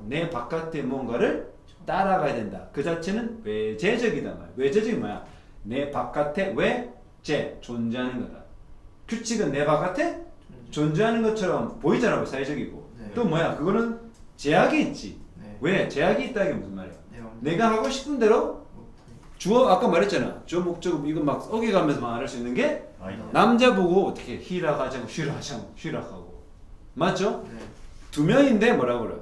내 바깥의 뭔가를 따라가야 된다. 그 자체는 외재적이다 말이야. 외재적이 뭐야? 내 바깥에 외재 존재하는 거다. 규칙은 내 바깥에 존재하는 것처럼 보이잖아. 사회적이고. 네. 또 뭐야? 그거는 제약이 있지. 네. 왜? 제약이 있다는 게 무슨 말이야? 네, 내가 하고 싶은 대로 못하니. 주어 아까 말했잖아. 주어 목적 이거 막 어겨가면서 말할 수 있는 게 아니다. 남자 보고 어떻게 히라 가자고 쉬라 하자고 쉬라 하고 맞죠? 네. 두 명인데 뭐라고 그래?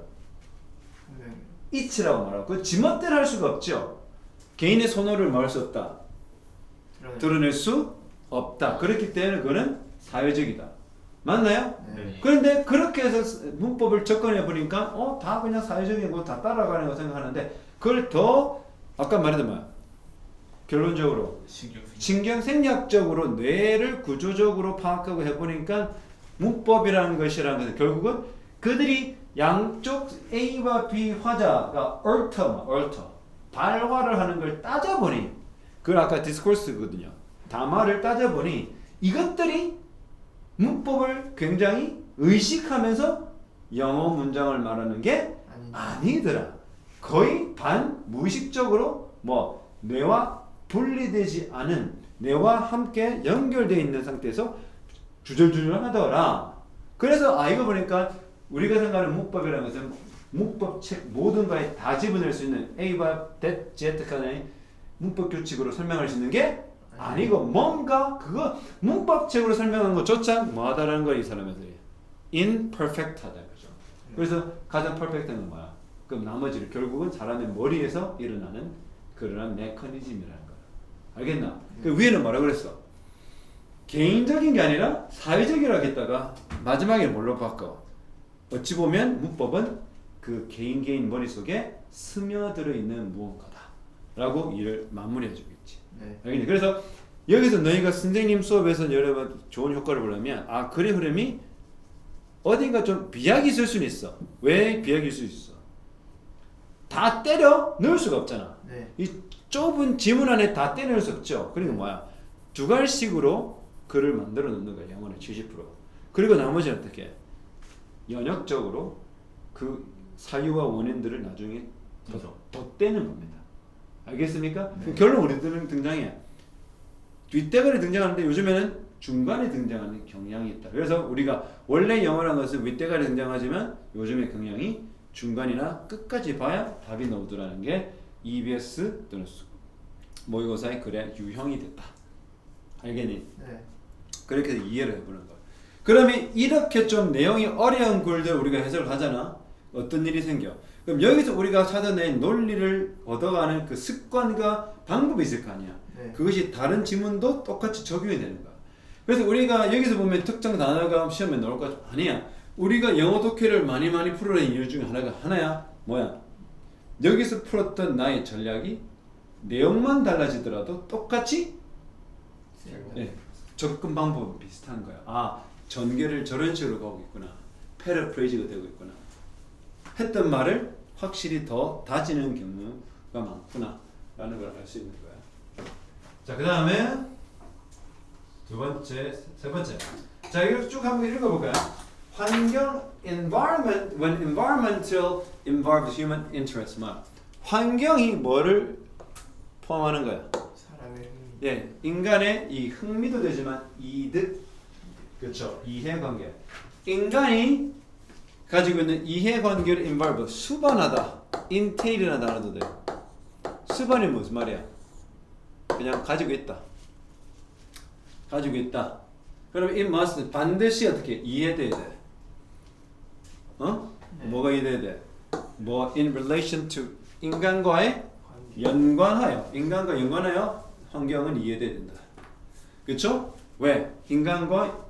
네. 이치라고 말하고 그 지멋대로 할 수가 없죠. 개인의 선호를 말할 수 없다. 드러낼 수 없다. 그렇기 때문에 그거는 사회적이다. 맞나요? 네. 그런데 그렇게 해서 문법을 접근해 보니까 다 그냥 사회적인 거 다 따라가는 거 생각하는데 그걸 더 아까 말했던 뭐야? 결론적으로 신경생략적으로 뇌를 구조적으로 파악하고 해보니까 문법이라는 것이라는 것은 결국은 그들이 양쪽 A와 B 화자가 얼터 발화를 하는 걸 따져보니 그걸 아까 디스코스거든요. 담화를 따져보니 이것들이 문법을 굉장히 의식하면서 영어 문장을 말하는 게 아니더라. 거의 반무의식적으로 뭐 뇌와 분리되지 않은 뇌와 함께 연결되어 있는 상태에서 주절주절 하더라. 그래서 이거 보니까 우리가 생각하는 문법이라는 것은 문법책 모든 거에 다 집어넣을 수 있는 A와 Z간의 문법 규칙으로 설명할 수 있는 게 아니고 뭔가 그거 문법책으로 설명하는 것조차 뭐하다라는 거 이 사람들이 imperfect하다 그죠. 그래서 가장 퍼펙트한 건 뭐야? 그럼 나머지를 결국은 사람의 머리에서 일어나는 그러한 메커니즘이라는 거야. 알겠나? 그 위에는 뭐라 그랬어? 개인적인 게 아니라 사회적이라고 했다가 마지막에 뭘로 바꿔? 어찌 보면 문법은 그 개인 머릿속에 스며들어 있는 무언가다라고 이를 마무리해 주겠지. 네. 알겠니? 그래서 여기서 너희가 선생님 수업에서 여러분 좋은 효과를 보려면 글의 흐름이 어딘가 좀 비약이 있을 수는 있어. 왜 비약이 있을 수 있어? 다 때려 넣을 수가 없잖아. 네. 이 좁은 지문 안에 다 때려 넣을 수 없죠. 그러니까 뭐야? 두 갈식으로 글을 만들어 놓는 거야. 영어는 70%. 그리고 나머지는 어떻게? 연역적으로 그 사유와 원인들을 나중에 덧대는 겁니다. 알겠습니까? 네. 결론 우리들은 등장해. 뒷대가리 등장하는데 요즘에는 중간에 등장하는 경향이 있다. 그래서 우리가 원래 영어라는 것은 윗대가리 등장하지만 요즘의 경향이 중간이나 끝까지 봐야 답이 나오더라는 게 EBS 또는 모의고사의 글의 유형이 됐다. 알겠니? 네. 그렇게 이해를 해보는 거야. 그러면 이렇게 좀 내용이 어려운 글들 우리가 해석을 하잖아. 어떤 일이 생겨. 그럼 여기서 우리가 찾아낸 논리를 얻어가는 그 습관과 방법이 있을 거 아니야. 네. 그것이 다른 지문도 똑같이 적용이 되는 거야. 그래서 우리가 여기서 보면 특정 단어가 시험에 나올 것 아니야. 우리가 영어 독해를 많이 풀어낸 이유 중에 하나야. 뭐야? 여기서 풀었던 나의 전략이 내용만 달라지더라도 똑같이 네, 접근 방법은 비슷한 거야. 전개를 저런 식으로 가고 있구나. 패러프레이즈가 되고 있구나. 했던 말을 확실히 더 다지는 경우가 많구나 라는 걸 알 수 있는 거야. 자, 그 다음에 두 번째, 세 번째. 자, 이거 쭉 한번 읽어볼까요? 환경, environment, when environmental involves human interest. 환경이 뭐를 포함하는 거야? 사람의 흥미. 예, 인간의 이 흥미도 되지만 이득, 그렇죠? 이해관계. 인간이 가지고 있는 이해관계를 involve, 수반하다, entail이라는 단어도 돼. 수반이 무슨 말이야? 그냥 가지고 있다. 가지고 있다. 그럼 it must 반드시 어떻게 이해돼야 돼? 네. 뭐가 이해돼야 돼? 뭐 in relation to 인간과의 관계. 연관하여 인간과 연관하여 환경은 이해돼야 된다. 그렇죠? 왜? 인간과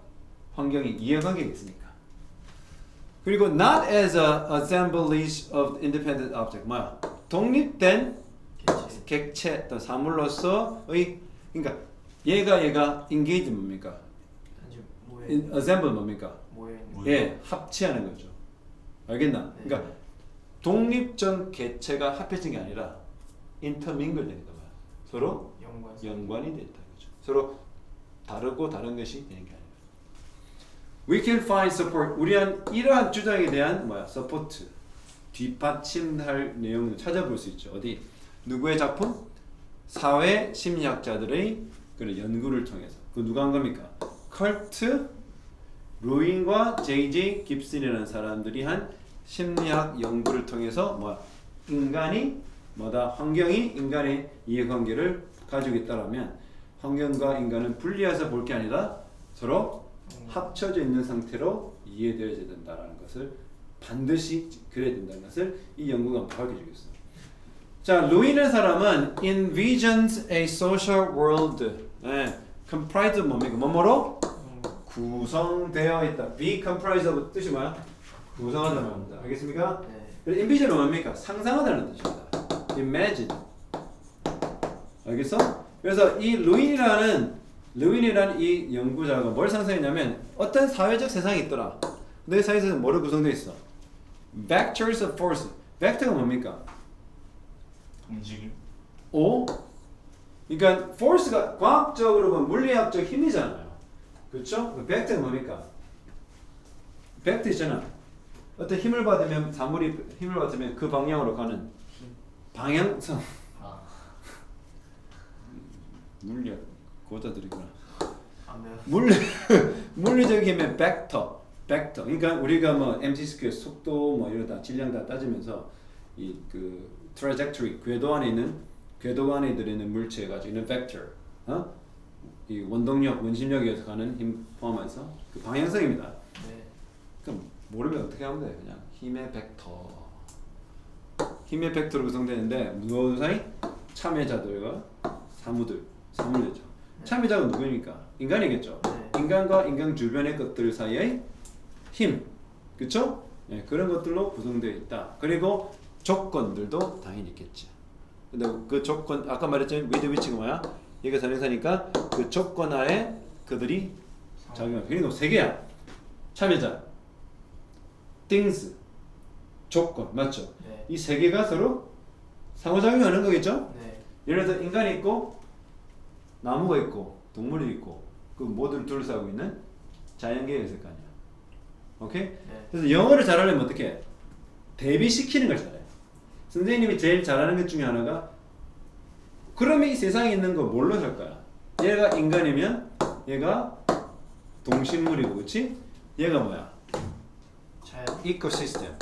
환경이 이해관계가 있으니까. 그리고 not as a assemblage of independent object. 뭐야? 독립된 개체. 객체 또 사물로서의 그러니까 얘가 engage 뭡니까? 아주 assemble 뭡니까? 모여 있는. 모여. 예, 합치하는 거죠. 알겠나? 네. 그러니까 독립적 개체가 합해진 게 아니라 intermingle 되는 거야. 서로 연관이 돼 있다 거죠. 서로 다르고 다른 것이 되는 게 아니라. We can find support. 우리한 이러한 주장에 대한 뭐야? support. 뒷받침할 내용을 찾아볼 수 있죠. 어디? 누구의 작품? 사회 심리학자들의 그런 연구를 통해서. 그 누가 한 겁니까? 컬트 루인과 J.J. 깁슨이라는 사람들이 한 심리학 연구를 통해서 뭐야? 인간이 뭐다? 환경이 인간의 이해관계를 가지고 있다라면 환경과 인간은 분리해서 볼 게 아니라 서로 합쳐져 있는 상태로 이해되어야 된다라는 것을 반드시 그래야 된다는 것을 이 연구가 밝혀주고 있어요. 자, 루이라는 사람은 envisions a social world comprised 뭡니까? 뭐뭐로? 구성되어 있다. be comprised of 뜻이 뭐야? 구성하다는 겁니다. 알겠습니까? 네. envision은 뭡니까? 상상하다는 뜻입니다. imagine. 알겠어? 그래서 이 루인이라는 이 연구자가 뭘 상상했냐면 어떤 사회적 세상이 있더라. 내 사회에서는 뭐로 구성되어 있어? Vectors of force. 벡터가 뭡니까? 움직임. 오? 그러니까 force가 과학적으로 보면 물리학적 힘이잖아요. 그렇죠? 벡터가 뭡니까? 벡터 있잖아. 어떤 힘을 받으면 사물이 힘을 받으면 그 방향으로 가는 방향성. 아, 물리학 고자들이구나. 안 돼요. 물리적이면 벡터. 그러니까 우리가 뭐 mc 스퀘어 속도 뭐 이러다 질량 다 따지면서 이 그 trajectory 궤도 안에 들어있는 물체에 가지고 있는 vector, 이 원동력, 원심력에서 가는 힘 포함해서 그 방향성입니다. 네. 그럼 모르면 어떻게 하면 돼? 그냥 힘의 벡터로 구성되는데 누구 사이? 참여자들과 사물이죠. 참여자가 누구입니까? 인간이겠죠. 네. 인간과 인간 주변의 것들 사이의 힘, 그렇죠? 네, 그런 것들로 구성되어 있다. 그리고 조건들도 당연히 있겠지. 근데 그 조건 아까 말했잖아요. with which가 뭐야? 얘가 선행사니까 그 조건 하에 그들이 작용하고. 그리고 세 개야. 참여자, things, 조건 맞죠? 네. 이 세 개가 서로 상호작용하는 거겠죠? 네. 예를 들어서 인간이 있고 나무가 있고 동물이 있고 그 모두를 둘러싸고 있는 자연계가 있을 거 아니야. 오케이? 네. 그래서 영어를 잘하려면 어떻게 해? 대비시키는 걸 잘해. 선생님이 제일 잘하는 것 중에 하나가 그러면 이 세상에 있는 거 뭘로 살 거야? 얘가 인간이면 얘가 동식물이고 그렇지? 얘가 뭐야? 자연. 이코시스템.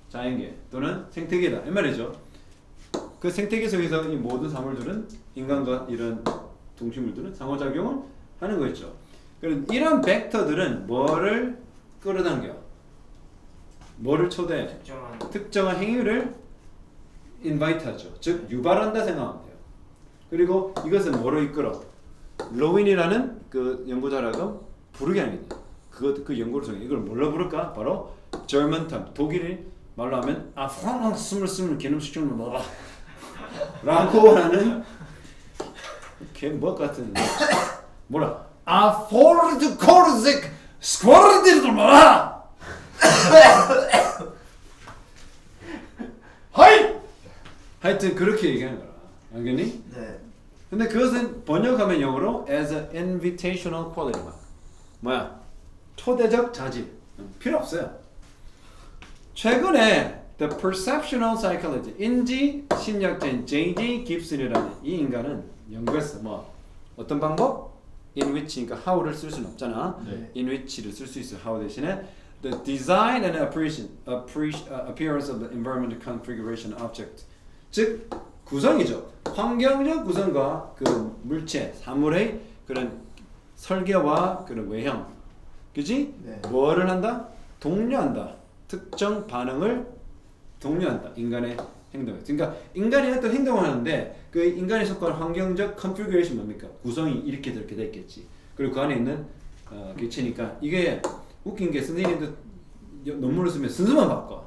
자연계 또는 생태계다. 이 말이죠. 그 생태계 속에서 이 모든 사물들은 인간과 이런 동식물들은 상호작용을 하는 거겠죠. 그럼 이런 벡터들은 뭐를 끌어당겨? 뭐를 초대해? 특정한 행위를 invite하죠. 즉 유발한다 생각하면 돼요. 그리고 이것은 뭐로 이끌어? 로윈이라는 그 연구자라고 부르게 합니다. 그 연구를 통해 이걸 뭘로 부를까? 바로 German term, 독일 말로 하면 스물 기념식품을 먹어 라고 하는 걔뭐 같은 뭐라? 포르드 코르직 스쿼르디를 먹어 하이! 하여튼 그렇게 얘기하는 거라. 알겠니? 네. 근데 그것은 번역하면 영어로 as an invitational quality. 뭐야? 초대적 자질. 필요 없어요. 최근에 The Perceptual Psychology, 인지 심리학자인 J.J. 깁슨이라는 이 인간은 연구했어. 뭐 어떤 방법? In which니까 how를 쓸 수는 없잖아. 네. In which를 쓸 수 있어. how 대신에 the design and appearance of the environmental configuration object. 즉 구성이죠. 환경적 구성과 그 물체, 사물의 그런 설계와 그런 외형, 그지? 네. 뭐를 한다? 독려한다. 특정 반응을 독려한다. 인간의 행동을. 그러니까 인간이 어떤 행동을 하는데 그 인간이 속한 환경적 컨피그레이션 뭡니까? 구성이 이렇게 저렇게 돼 있겠지. 그리고 그 안에 있는 개체니까 이게 웃긴 게 선생님도 논문을 쓰면 순서만 바꿔.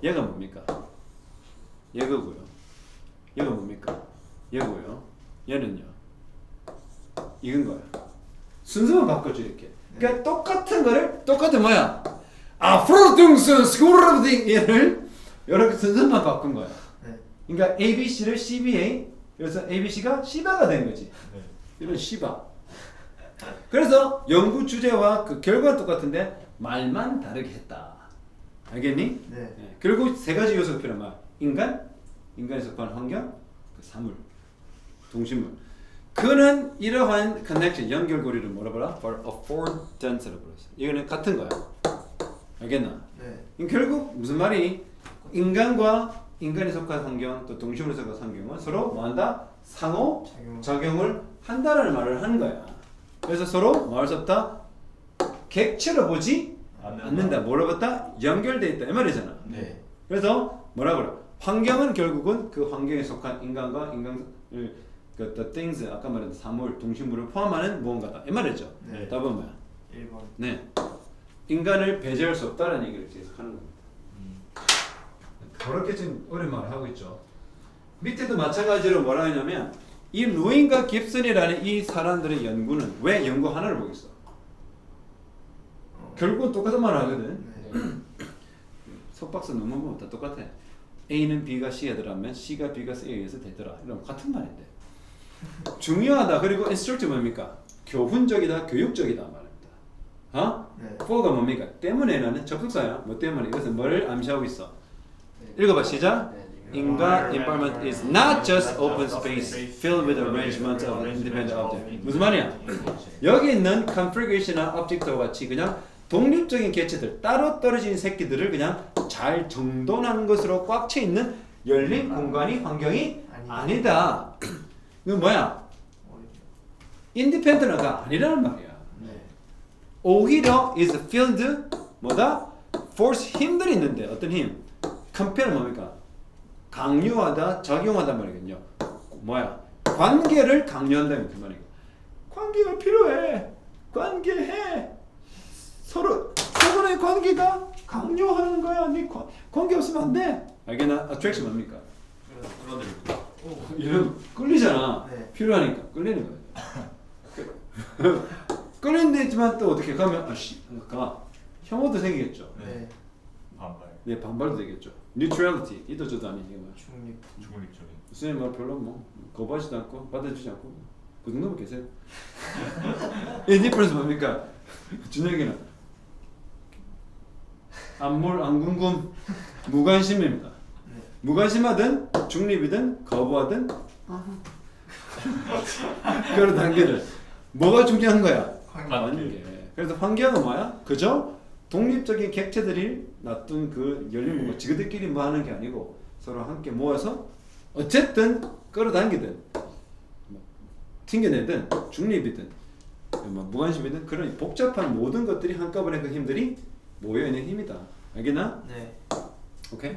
얘가 뭡니까? 얘거고요. 얘가 뭡니까? 얘고요. 얘는요. 이건 거야. 순서만 바꿔줘 이렇게. 그러니까 똑같은 거를 똑같은 뭐야? 아프로둥스 스쿠르딩 얘를 이렇게 순서만 바꾼 거야. 네. 그러니까 ABC를 CBA 그래서 ABC가 시바가 된 거지. 네. 이런 시바. 그래서 연구 주제와 그 결과는 똑같은데 말만 다르게 했다. 알겠니? 네. 네. 결국 세 가지 요소가 필요한 거야. 인간에 속한 환경, 그 사물, 동식물. 그는 이러한 connection, 연결고리를 뭐라 보라? For affordance라고 불렀어. 이거는 같은 거야. 알겠나? 네. 결국 무슨 말이? 인간과 인간에 속한 환경, 또 동식물에 속한 환경은 서로 뭐한다? 상호 작용을 한다는 말을 하는 거야. 그래서 서로 뭐 할 수 없다? 객체로 보지 않는다. 뭐로 봤다? 연결돼 있다. 이 말이잖아. 네. 그래서 뭐라 그래? 환경은 결국은 그 환경에 속한 인간과 인간을 그 the things 아까 말했던 사물, 동식물을 포함하는 무언가다. 이 말이죠. 네. 답은 뭐야? 1번. 네. 인간을 배제할 수 없다는 얘기를 계속 하는 겁니다. 그렇게 지금 어려운 말을 하고 있죠. 밑에도 마찬가지로 뭐라 하냐면 이 루인과 깁슨이라는 이 사람들의 연구는 왜 연구 하나를 보겠어? 결국은 똑같은 말을 하거든. 네. 속박사 논문 보면 다 똑같아. A는 B가 C에 들어가면 C가 B가 C에 의해서 되더라. 이런 같은 말인데. 중요하다. 그리고 instructive 뭡니까? 교훈적이다, 교육적이다 말입니다. 어? 네. for가 뭡니까? 때문에는 접속사야. 뭐 때문에 이것은 뭐를 암시하고 있어? 네. 읽어봐 시작. 네, 인간 environment is not just open space filled with arrangements of independent objects. 무슨 말이야? 여기 있는 configuration이나 object와 같이 그냥 독립적인 개체들, 따로 떨어진 새끼들을 그냥 잘 정돈한 것으로 꽉 차 있는 열린 공간이 환경이 아니다. 이건 뭐야? independent가 아니라는 말이야. 네. 오히려 is filled 뭐다? force 힘들이 있는데 어떤 힘? compare는 뭡니까? 강요하다, 작용하다 말이거든요. 뭐야? 관계를 강요한다는 그 말이고. 관계가 필요해. 관계해. 서로의 관계가 강요하는 거야. 네 관계 없으면 안 돼. 알겠나? attraction 뭡니까? 끌어들이고. 이런 끌리잖아. 네. 필요하니까 끌리는 거야. 끌린다지만 또 어떻게 가면 아씨 가 혐오도 생기겠죠. 네. 반발. 네 반발도 되겠죠. neutrality 이도 저도 아니지 뭐. 중립. 중립적인. 선생님 말 별로 뭐 거부하지도 않고 받아주지 않고 그 정도면 계세요. indifference 뭡니까? 준혁이는 안궁금 무관심입니다. 네. 무관심하든 중립이든 거부하든 그런 단계를 뭐가 중요한 거야? 관계. 그래서 환경은 뭐야? 그저 독립적인 객체들이 놔둔 그 열린 공간 지그들끼리 뭐 하는 게 아니고 서로 함께 모아서 어쨌든 끌어당기든 뭐 튕겨내든 중립이든 뭐 무관심이든 그런 복잡한 모든 것들이 한꺼번에 그 힘들이 모여있는 힘이다. 알겠나? 네. 오케이?